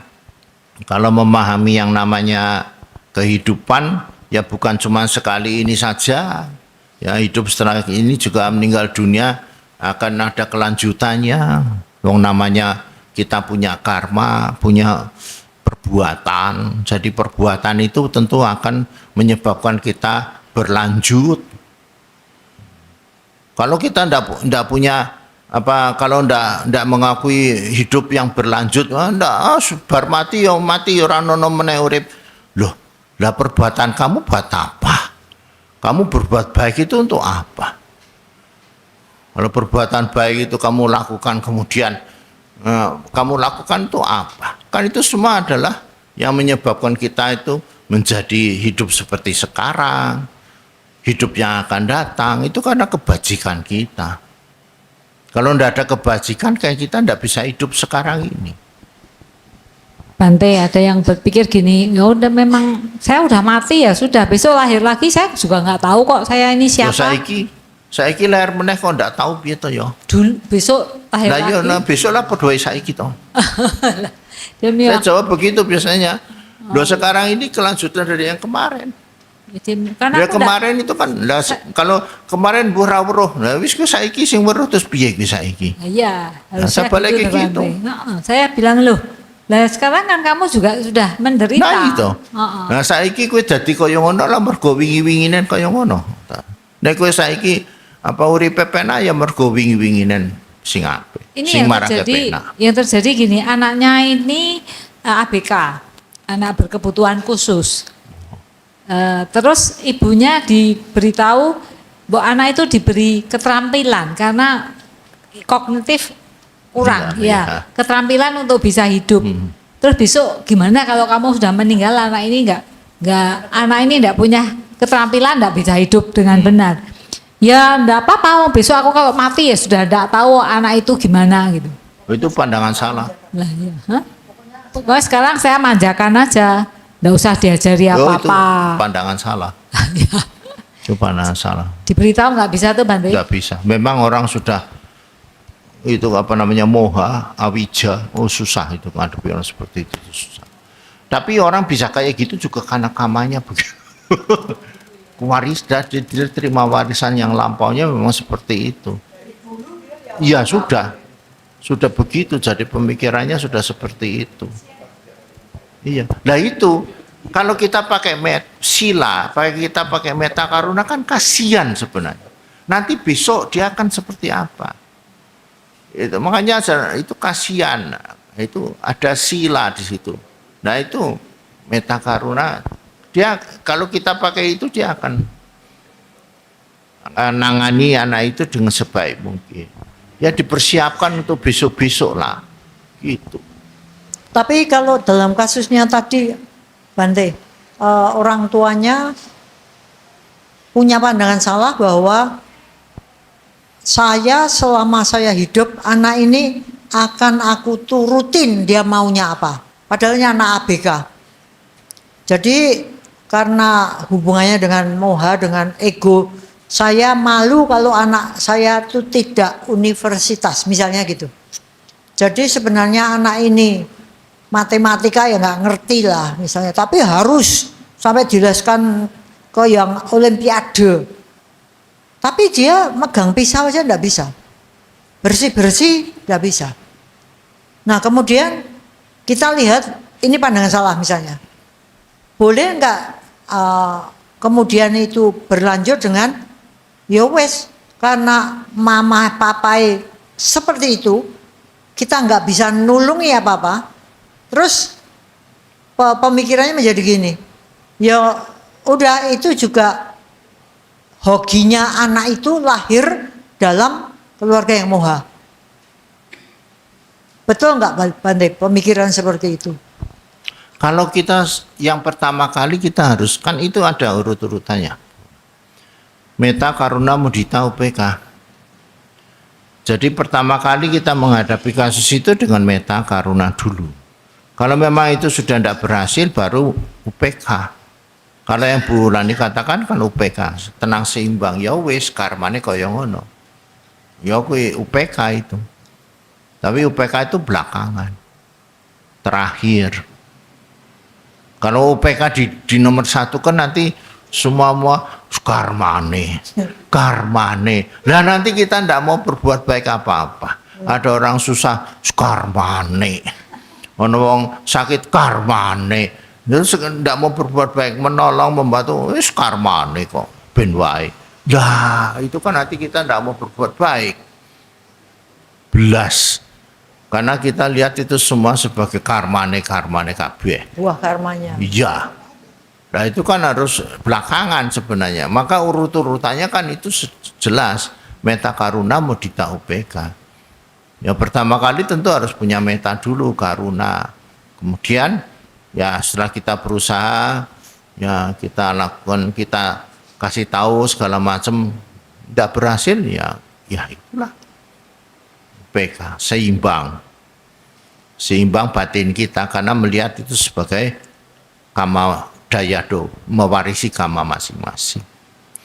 kalau memahami yang namanya kehidupan ya bukan cuma sekali ini saja, ya hidup setelah ini juga meninggal dunia akan ada kelanjutannya. Yang namanya kita punya karma, punya perbuatan. Jadi perbuatan itu tentu akan menyebabkan kita berlanjut. Kalau kita tidak punya apa, kalau tidak mengakui hidup yang berlanjut, bar mati ya ora ono meneh urip. Loh, lah perbuatan kamu buat apa? Kamu berbuat baik itu untuk apa? Kalau perbuatan baik itu kamu lakukan kemudian kamu lakukan itu apa? Kan itu semua adalah yang menyebabkan kita itu menjadi hidup seperti sekarang, hidup yang akan datang, itu karena kebajikan kita. Kalau tidak ada kebajikan kayak kita tidak bisa hidup sekarang ini. Bante, ada yang berpikir gini, ya udah memang saya udah mati ya sudah, besok lahir lagi saya juga nggak tahu kok saya ini Terus siapa. saiki lahir meneh kok tidak tahu piye to ya. Dulu besok lahir Lah lagi. ya nah besok lah padha saiki to. Demi Saya jawab begitu biasanya. Loh sekarang ini kelanjutan dari yang kemarin. karena Ya aku kemarin itu kan lah, kalau kemarin buh ra weruh. Lah wis ku saiki sing weruh terus piye ki saiki? iya, Nah, harusnya saya balik gitu, kayak gitu. Bante. Heeh, saya bilang loh, lah sekarang kan kamu juga sudah menderita. Nah itu. Heeh. Nah saiki kowe dadi kaya ngono lah mergo wingi-winginen kaya ngono. Nek kowe saiki apa uripe penak ya mergo wingi-winginen sing apik. Ini Sing yang marake terjadi, penak. yang terjadi gini, anaknya ini ABK, anak berkebutuhan khusus. Terus ibunya diberitahu bahwa anak itu diberi keterampilan karena kognitif kurang, Iya, iya. keterampilan untuk bisa hidup. Terus besok gimana kalau kamu sudah meninggal, anak ini nggak punya keterampilan, nggak bisa hidup dengan benar. Ya enggak apa-apa, besok aku kalau mati ya sudah enggak tahu anak itu gimana gitu. Itu pandangan salah. Lah ya, hah? Pokoknya sekarang saya manjakan aja, enggak usah diajari Oh, itu apa-apa. pandangan salah. Ya, Itu pandangan salah. diberitahu nggak bisa tuh Bante. Tidak bisa. Memang orang sudah itu apa namanya moha, awija, oh susah itu ngadepi orang seperti itu susah. Tapi orang bisa kayak gitu juga karena kamanya begitu. Dia terima warisan yang lampaunya memang seperti itu. Iya sudah begitu. Jadi pemikirannya sudah seperti itu. Iya. Nah itu kalau kita pakai sila, kita pakai meta karuna kan kasihan sebenarnya. Nanti besok dia akan seperti apa? Itu makanya itu kasihan. Itu ada sila di situ. Nah itu meta karuna. Dia kalau kita pakai itu dia akan nangani anak itu dengan sebaik mungkin. Ya dipersiapkan untuk besok-besok lah. Gitu. Tapi kalau dalam kasusnya tadi, Bante, orang tuanya punya pandangan salah bahwa saya selama saya hidup, anak ini akan aku turutin dia maunya apa. Padahalnya anak ABK. Jadi karena hubungannya dengan moha, dengan ego, saya malu kalau anak saya itu tidak universitas, misalnya gitu. Jadi sebenarnya anak ini matematika ya nggak ngerti lah misalnya, tapi harus sampai dijelaskan ke yang olimpiade. Tapi dia megang pisau aja nggak bisa, bersih-bersih nggak bisa. Nah kemudian kita lihat ini pandangan salah misalnya. Boleh nggak kemudian itu berlanjut dengan ya wes karena mama papai seperti itu kita nggak bisa nulungi apa-apa, terus pemikirannya menjadi gini, ya udah itu juga hokinya anak itu lahir dalam keluarga yang moha. Betul nggak Bante pemikiran seperti itu? Kalau kita yang pertama kali kita harus, kan itu ada urut-urutannya. Meta karuna mudita UPK. Jadi pertama kali kita menghadapi kasus itu dengan meta karuna dulu. Kalau memang itu sudah tidak berhasil baru UPK. Kalau yang Bu Lani katakan kan UPK, tenang seimbang, ya wis karmane kaya ngono. Ya kuwi UPK itu. Tapi UPK itu belakangan. Terakhir. Kalau UPK di nomor 1 kan nanti semua karmane. Lah nanti kita tidak mau berbuat baik apa-apa. Ada orang susah karmane. Ono wong sakit karmane. Terus tidak mau berbuat baik, menolong, membantu, wis karmane kok ben wae. Lah itu kan nanti kita tidak mau berbuat baik. Belas. Karena kita lihat itu semua sebagai karmane kabeh. Buah karmanya. Iya. Nah itu kan harus belakangan sebenarnya. Maka urut-urutannya kan itu jelas. Meta karuna mudita UPK. Ya pertama kali tentu harus punya meta dulu, karuna. Kemudian ya setelah kita berusaha, ya kita lakukan, kita kasih tahu segala macam, tidak berhasil ya itulah. PK, seimbang batin kita karena melihat itu sebagai kama dayado, mewarisi kama masing-masing.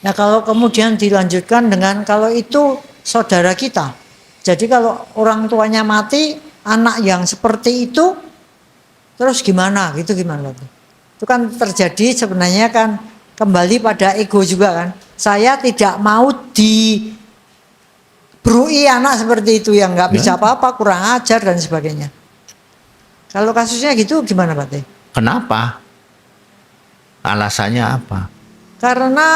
Nah kalau kemudian dilanjutkan dengan kalau itu saudara kita, jadi kalau orang tuanya mati, anak yang seperti itu, terus gimana? Gitu gimana? Itu kan terjadi sebenarnya kan kembali pada ego juga kan. Saya tidak mau diberui anak seperti itu yang nggak bisa apa-apa, kurang ajar dan sebagainya. Kalau kasusnya gitu gimana Pak Teh? Kenapa? Alasannya apa? Karena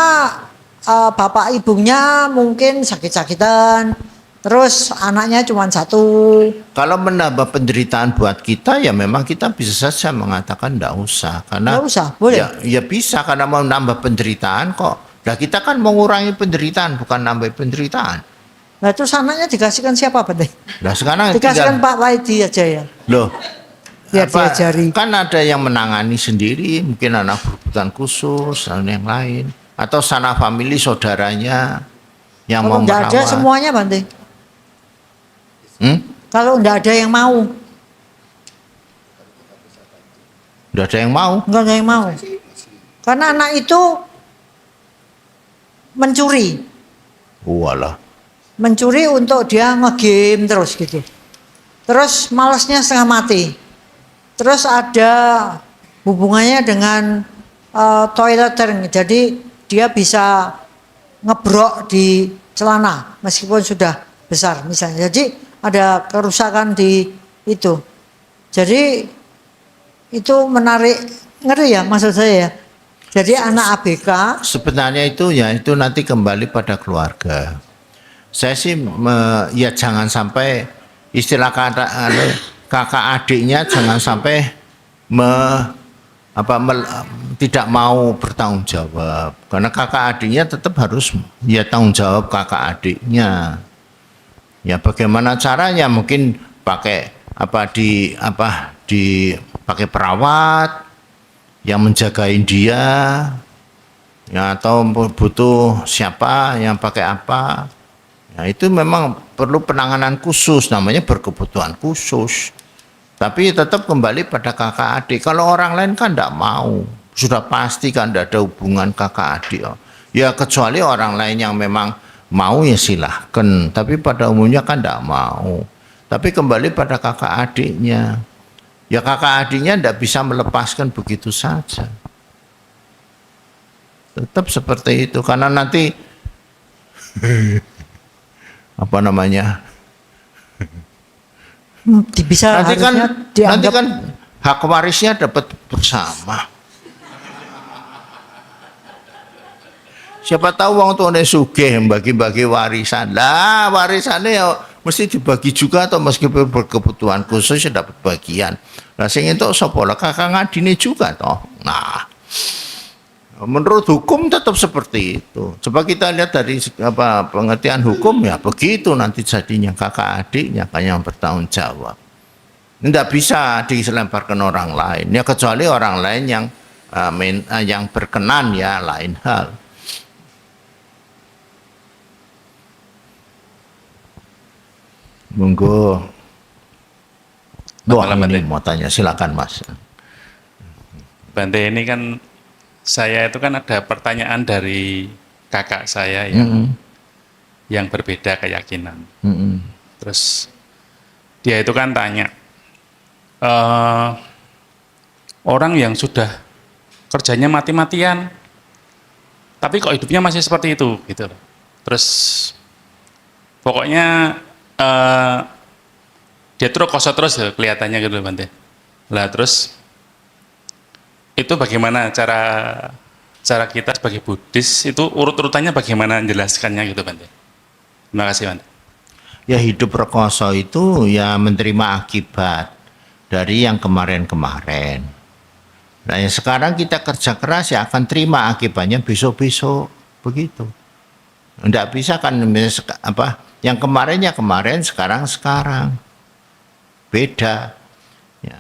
bapak ibunya mungkin sakit-sakitan, terus anaknya cuma satu. Kalau menambah penderitaan buat kita, ya memang kita bisa saja mengatakan tidak usah. Karena Nggak usah, boleh? Ya bisa, karena mau nambah penderitaan kok. Nah kita kan mengurangi penderitaan, bukan nambah penderitaan. Nah terus anaknya dikasihkan siapa Pak Teh? Nah sekarang Dikasihkan Pak Waidi aja ya. Loh, Biar diajari. kan ada yang menangani sendiri, mungkin anak berkebutuhan khusus dan yang lain, atau sana famili saudaranya yang Kalau mau nggak ada merawat. semuanya Bante. Kalau nggak ada yang mau, Nggak ada yang mau. nggak ada yang mau. Karena anak itu mencuri, Walah. mencuri untuk dia ngegame terus gitu. Terus malasnya setengah mati. Terus ada hubungannya dengan toileter, jadi dia bisa ngebrok di celana meskipun sudah besar misalnya. Jadi ada kerusakan di itu. Jadi itu menarik, ngeri ya maksud saya ya. Jadi anak ABK Sebenarnya itu ya itu nanti kembali pada keluarga. Saya sih ya jangan sampai istilah kakak adiknya jangan sampai tidak mau bertanggung jawab, karena kakak adiknya tetap harus ya tanggung jawab kakak adiknya. Ya bagaimana caranya, mungkin pakai pakai perawat yang menjagain dia, ya atau butuh siapa yang pakai apa. Ya, itu memang perlu penanganan khusus, namanya berkebutuhan khusus. Tapi tetap kembali pada kakak adik. Kalau orang lain kan tidak mau, sudah pasti kan tidak ada hubungan kakak adik. Ya kecuali orang lain yang memang mau ya silahkan. Tapi pada umumnya kan tidak mau. Tapi kembali pada kakak adiknya. Ya kakak adiknya tidak bisa melepaskan begitu saja. Tetap seperti itu, karena nanti apa namanya? bisa Nanti kan, harusnya nanti dianggap kan hak warisnya dapat bersama. Siapa tahu wong tuane sugih bagi-bagi warisan. Lah warisannya ya mesti dibagi juga, atau meskipun berkebutuhan khusus ya dapat bagian. Lah sing entuk sapa lah kakak ngadine juga toh. Nah, menurut hukum tetap seperti itu. Coba kita lihat dari pengertian hukum, ya begitu nanti jadinya kakak adiknya kan yang bertanggung jawab. Tidak bisa diselemparkan orang lain. Ya kecuali orang lain yang berkenan, ya lain hal. Monggo. Wah, Malam, ini Bante. mau tanya, silakan Mas. Bante, ini kan saya itu kan ada pertanyaan dari kakak saya yang berbeda keyakinan. Terus dia itu kan tanya, orang yang sudah kerjanya mati-matian, tapi kok hidupnya masih seperti itu, gitu loh. Terus pokoknya dia terus kosong terus ya, kelihatannya gitu loh, Bante. Lah terus itu bagaimana cara kita sebagai Buddhis itu urut-urutannya bagaimana menjelaskannya gitu, Bante? Terima kasih, Bante. Ya hidup rekoso itu ya menerima akibat dari yang kemarin-kemarin. Nah yang sekarang kita kerja keras ya akan terima akibatnya besok-besok, begitu. Tidak bisa kan yang kemarinnya kemarin, sekarang beda. Ya,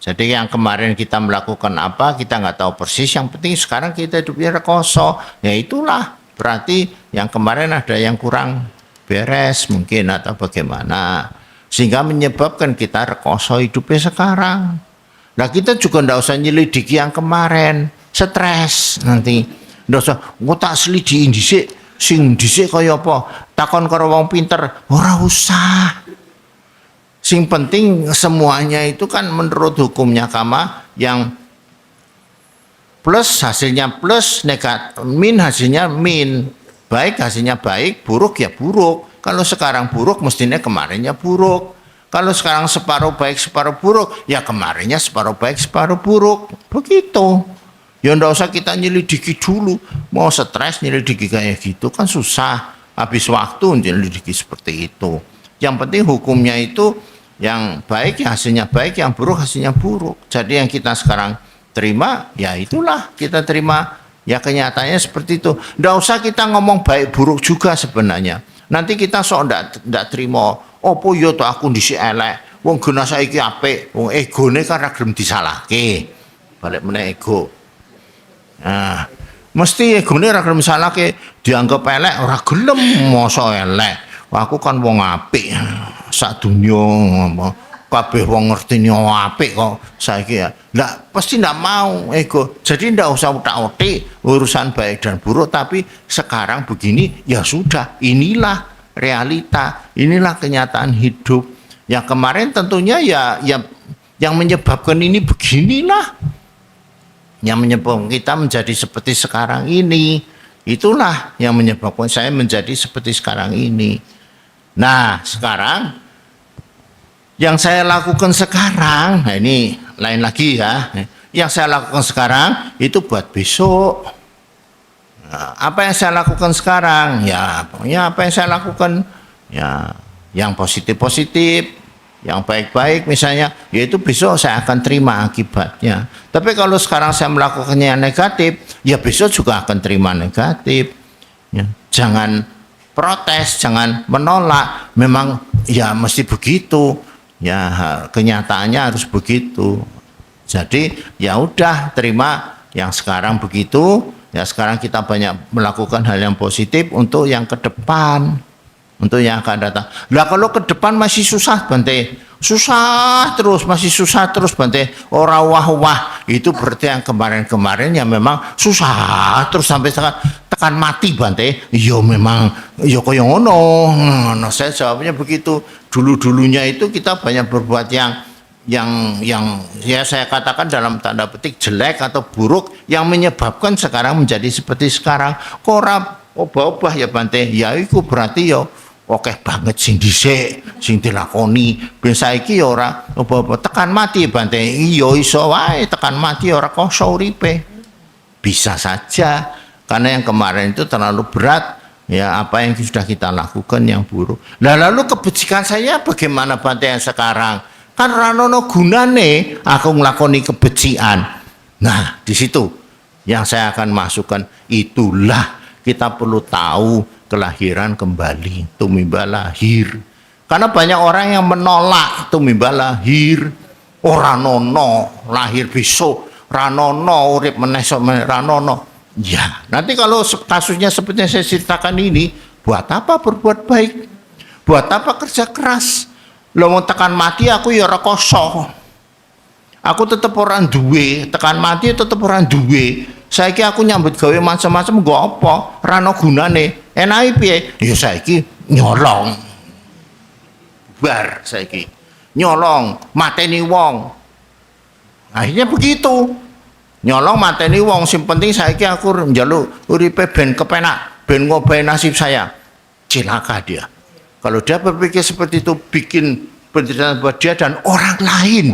jadi yang kemarin kita melakukan apa kita nggak tahu persis. Yang penting sekarang kita hidupnya rekoso. Ya itulah berarti yang kemarin ada yang kurang beres mungkin atau bagaimana. sehingga menyebabkan kita rekoso hidupnya sekarang. Nah kita juga ndak usah nyelidiki yang kemarin, stres nanti. Ndak usah tak selidiki dhisik, sing dhisik kaya apa, takon karo wong pinter, ora usah. Sing penting semuanya itu kan menurut hukumnya kama yang plus hasilnya plus, min hasilnya min. Baik hasilnya baik, buruk ya buruk. Kalau sekarang buruk mestinya kemarinnya buruk. Kalau sekarang separuh baik separuh buruk, ya kemarinnya separuh baik separuh buruk. Begitu. Ya ndak usah kita nyelidiki dulu. Mau stres nyelidiki kayak gitu kan susah. Habis waktu nyelidiki seperti itu. Yang penting hukumnya itu yang baik ya hasilnya baik, yang buruk hasilnya buruk. Jadi yang kita sekarang terima, ya itulah kita terima. Ya kenyataannya seperti itu. Ndak usah kita ngomong baik buruk juga sebenarnya. Nanti kita sok ndak terima. Opo yo to aku dhisik elek. Wong guna saiki apik. Wong egone kan ra gelem disalahke. Balik meneh ego. Nah, mesti egone ra gelem disalahke, dianggap elek ora gelem mosok elek. Aku kan wong apik. Sak dunya kabeh wong ngertini apik kok saiki ya. Lah pasti ndak mau ego. Jadi ndak usah utak-utik urusan baik dan buruk, tapi sekarang begini ya sudah, inilah realita, inilah kenyataan hidup. Yang kemarin tentunya ya yang menyebabkan ini beginilah. Yang menyebabkan kita menjadi seperti sekarang ini. Itulah yang menyebabkan saya menjadi seperti sekarang ini. Nah, sekarang yang saya lakukan sekarang, nah ini lain lagi ya. Yang saya lakukan sekarang itu buat besok. Nah, apa yang saya lakukan sekarang? Ya, pokoknya apa yang saya lakukan ya yang positif-positif, yang baik-baik misalnya, yaitu besok saya akan terima akibatnya. Tapi kalau sekarang saya melakukannya yang negatif, ya besok juga akan terima negatif. Ya, jangan protes, jangan menolak. Memang ya mesti begitu. Ya kenyataannya harus begitu. Jadi ya udah terima yang sekarang begitu. Ya sekarang kita banyak melakukan hal yang positif untuk yang ke depan, untuk yang akan datang. Lah kalau ke depan masih susah Bante, susah terus, masih susah terus Bante, ora wah-wah, itu berarti yang kemarin-kemarin yang memang susah terus sampai sekarang tekan mati Bante. Yo memang yo koyo ngono. Nah, saya jawabnya begitu. Dulu-dulunya itu kita banyak berbuat yang ya saya katakan dalam tanda petik jelek atau buruk yang menyebabkan sekarang menjadi seperti sekarang. Kok ora obah-obah ya Bante? Ya iku berarti ya oke banget sing dhisik, sing dilakoni. Ben saiki ya ora obah-obah tekan mati Bante. Iya iso wae tekan mati ora koso uripe. Bisa saja karena yang kemarin itu terlalu berat. Ya apa yang sudah kita lakukan yang buruk. Nah lalu kebajikan saya bagaimana Bante yang sekarang? Kan ranono gunane aku ngelakoni kebencian. Nah di situ yang saya akan masukkan, itulah kita perlu tahu kelahiran kembali, tumimba lahir. Karena banyak orang yang menolak tumimba lahir. Ranono lahir besok, ranono urip meneh ranono. Ya, nanti kalau kasusnya seperti yang saya ceritakan ini, buat apa berbuat baik? Buat apa kerja keras? Lo mau tekan mati aku ya ora koso. Aku tetep orang duwe, tekan mati tetep orang duwe. Saiki aku nyambut gawe macam-macam nggo apa? Ra ono gunane. Enake piye? Ya saiki nyolong. Bar saiki. Nyolong, mateni wong. Akhirnya begitu. Nyolong mateni wong, sing penting saiki aku njaluk uripe ben kepenak, ben ngobahi nasib saya. Celaka dia. Kalau dia berpikir seperti itu, bikin penderitaan buat dia dan orang lain.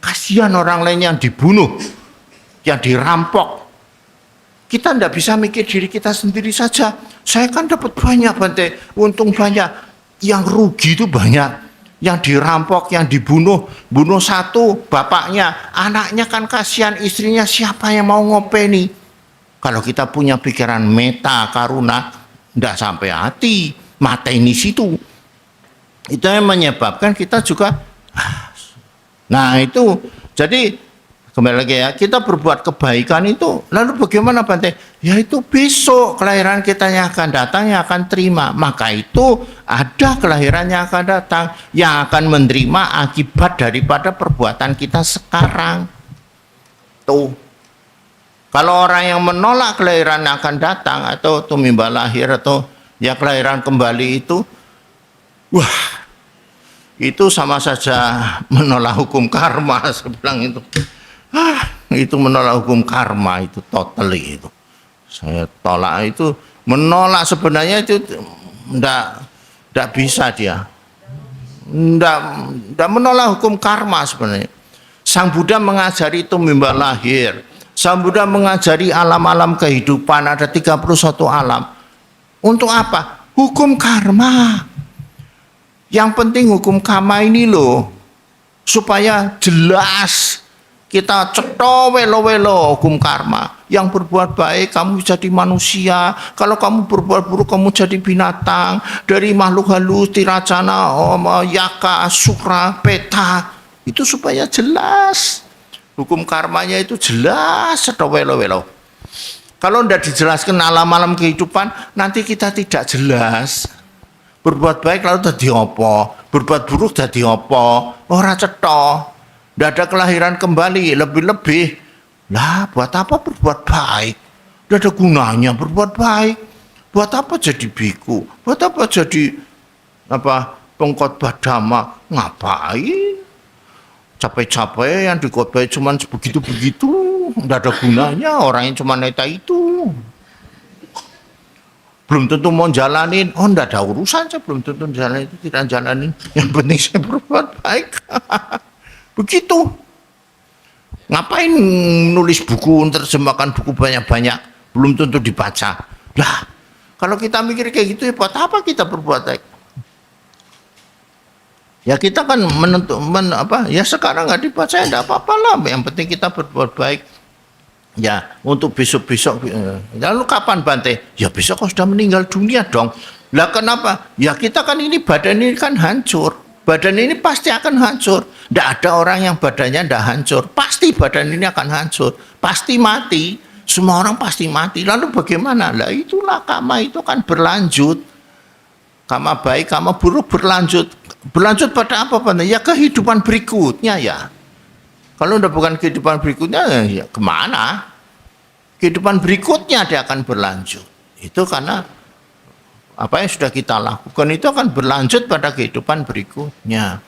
Kasihan orang lain yang dibunuh, yang dirampok. Kita tidak bisa mikir diri kita sendiri saja. Saya kan dapat banyak Bante, untung banyak. Yang rugi itu banyak. Yang dirampok, yang dibunuh, bunuh satu, bapaknya, anaknya kan kasihan, istrinya siapa yang mau ngopeni? Kalau kita punya pikiran meta, karuna, tidak sampai hati, mata ini situ. Itu yang menyebabkan kita juga, nah itu, jadi kembali lagi ya, kita berbuat kebaikan itu, lalu bagaimana Bante? Ya itu besok kelahiran kita yang akan datang yang akan terima. Maka itu ada kelahiran yang akan datang yang akan menerima akibat daripada perbuatan kita sekarang. Tuh. Kalau orang yang menolak kelahiran yang akan datang atau tumimba lahir atau ya kelahiran kembali itu, wah, itu sama saja menolak hukum karma, saya bilang itu. Itu menolak hukum karma itu totally itu. Saya tolak itu, menolak sebenarnya itu enggak bisa dia. Enggak menolak hukum karma sebenarnya. Sang Buddha mengajari tumimba lahir. Sang Buddha mengajari alam-alam kehidupan, ada 31 alam. Untuk apa? Hukum karma. Yang penting hukum karma ini loh, supaya jelas kita ceto welo-welo hukum karma. Yang berbuat baik kamu jadi manusia, kalau kamu berbuat buruk kamu jadi binatang. Dari makhluk halus, tiracana, yaka, asura, peta. Itu supaya jelas. Hukum karmanya itu jelas ceto welo-welo. Kalau tidak dijelaskan alam-alam kehidupan, nanti kita tidak jelas. Berbuat baik lalu tadi apa? Berbuat buruk tadi apa? Ora cetha. Tidak ada kelahiran kembali, lebih-lebih. Lah, buat apa berbuat baik? Tidak ada gunanya berbuat baik. Buat apa jadi biku? Buat apa jadi pengkhotbah dhamma? Ngapain? Capek-capek yang dikhotbah cuma begitu-begitu. Tidak ada gunanya orang yang cuma neta itu. Belum tentu mau jalanin, enggak ada urusan, saya belum tentu jalanin itu, tidak jalanin. Yang penting saya berbuat baik. Begitu. Ngapain nulis buku, terjemahkan buku banyak-banyak, belum tentu dibaca. Lah, kalau kita mikir kayak gitu, ya buat apa kita berbuat baik? Ya kita kan ya sekarang nggak dibaca, ya enggak apa-apa lah. Yang penting kita berbuat baik. Ya, untuk besok-besok. Lalu kapan Bante? Ya besok kau sudah meninggal dunia dong. Lah kenapa? Ya kita kan ini badan ini kan hancur. Badan ini pasti akan hancur. Tidak ada orang yang badannya tidak hancur. Pasti badan ini akan hancur. Pasti mati. Semua orang pasti mati. Lalu bagaimana? Lah itulah karma itu kan berlanjut. Karma baik, karma buruk berlanjut. Berlanjut pada apa Bante? Ya kehidupan berikutnya ya. Kalau udah bukan kehidupan berikutnya, ya kemana? Kehidupan berikutnya dia akan berlanjut. Itu karena apa yang sudah kita lakukan itu akan berlanjut pada kehidupan berikutnya.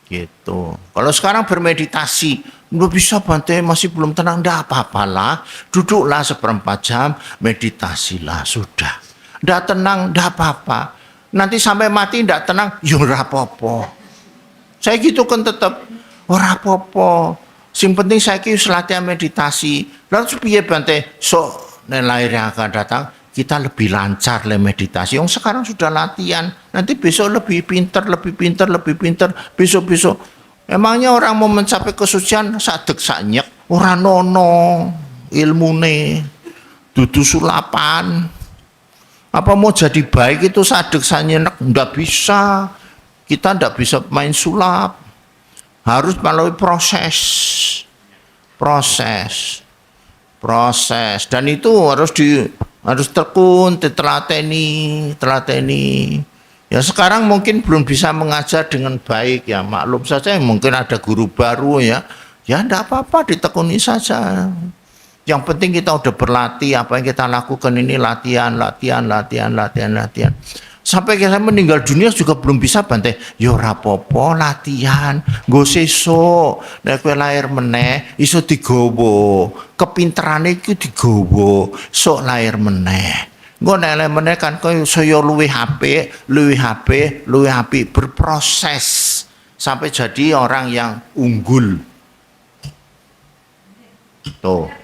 Gitu. Kalau sekarang bermeditasi, nggak bisa Bante, masih belum tenang, nggak apa-apalah. Duduklah 1/4 jam, meditasilah, sudah. Nggak tenang, nggak apa-apa. Nanti sampai mati nggak tenang, ya nggak apa-apa. Saya gitu kan tetap. Ora apa-apa. Sing penting saiki wis latihan meditasi. Lalu piye Bante? Nek lahir yang akan datang kita lebih lancar le meditasi. Yang sekarang sudah latihan. Nanti besok lebih pinter. Besok-besok. Emangnya orang mau mencapai kesucian sadek sanyek, ora nono ilmune. Dudu sulapan. Apa mau jadi baik itu sadek sanyek? Enggak bisa. Kita enggak bisa main sulap. Harus melalui proses, dan itu harus tekun, telateni. Ya sekarang mungkin belum bisa mengajar dengan baik ya, maklum saja. Mungkin ada guru baru ya enggak apa-apa, ditekuni saja. Yang penting kita udah berlatih, apa yang kita lakukan ini latihan. Sampai kita meninggal dunia juga belum bisa Bante. Ya ora apa-apa, latihan. Nggo sesuk nek kowe lahir meneh iso digawa. Kepinterane iki digawa, sok lahir meneh. Engko nek lahir meneh kan kowe saya luwih apik berproses sampai jadi orang yang unggul. Tuh.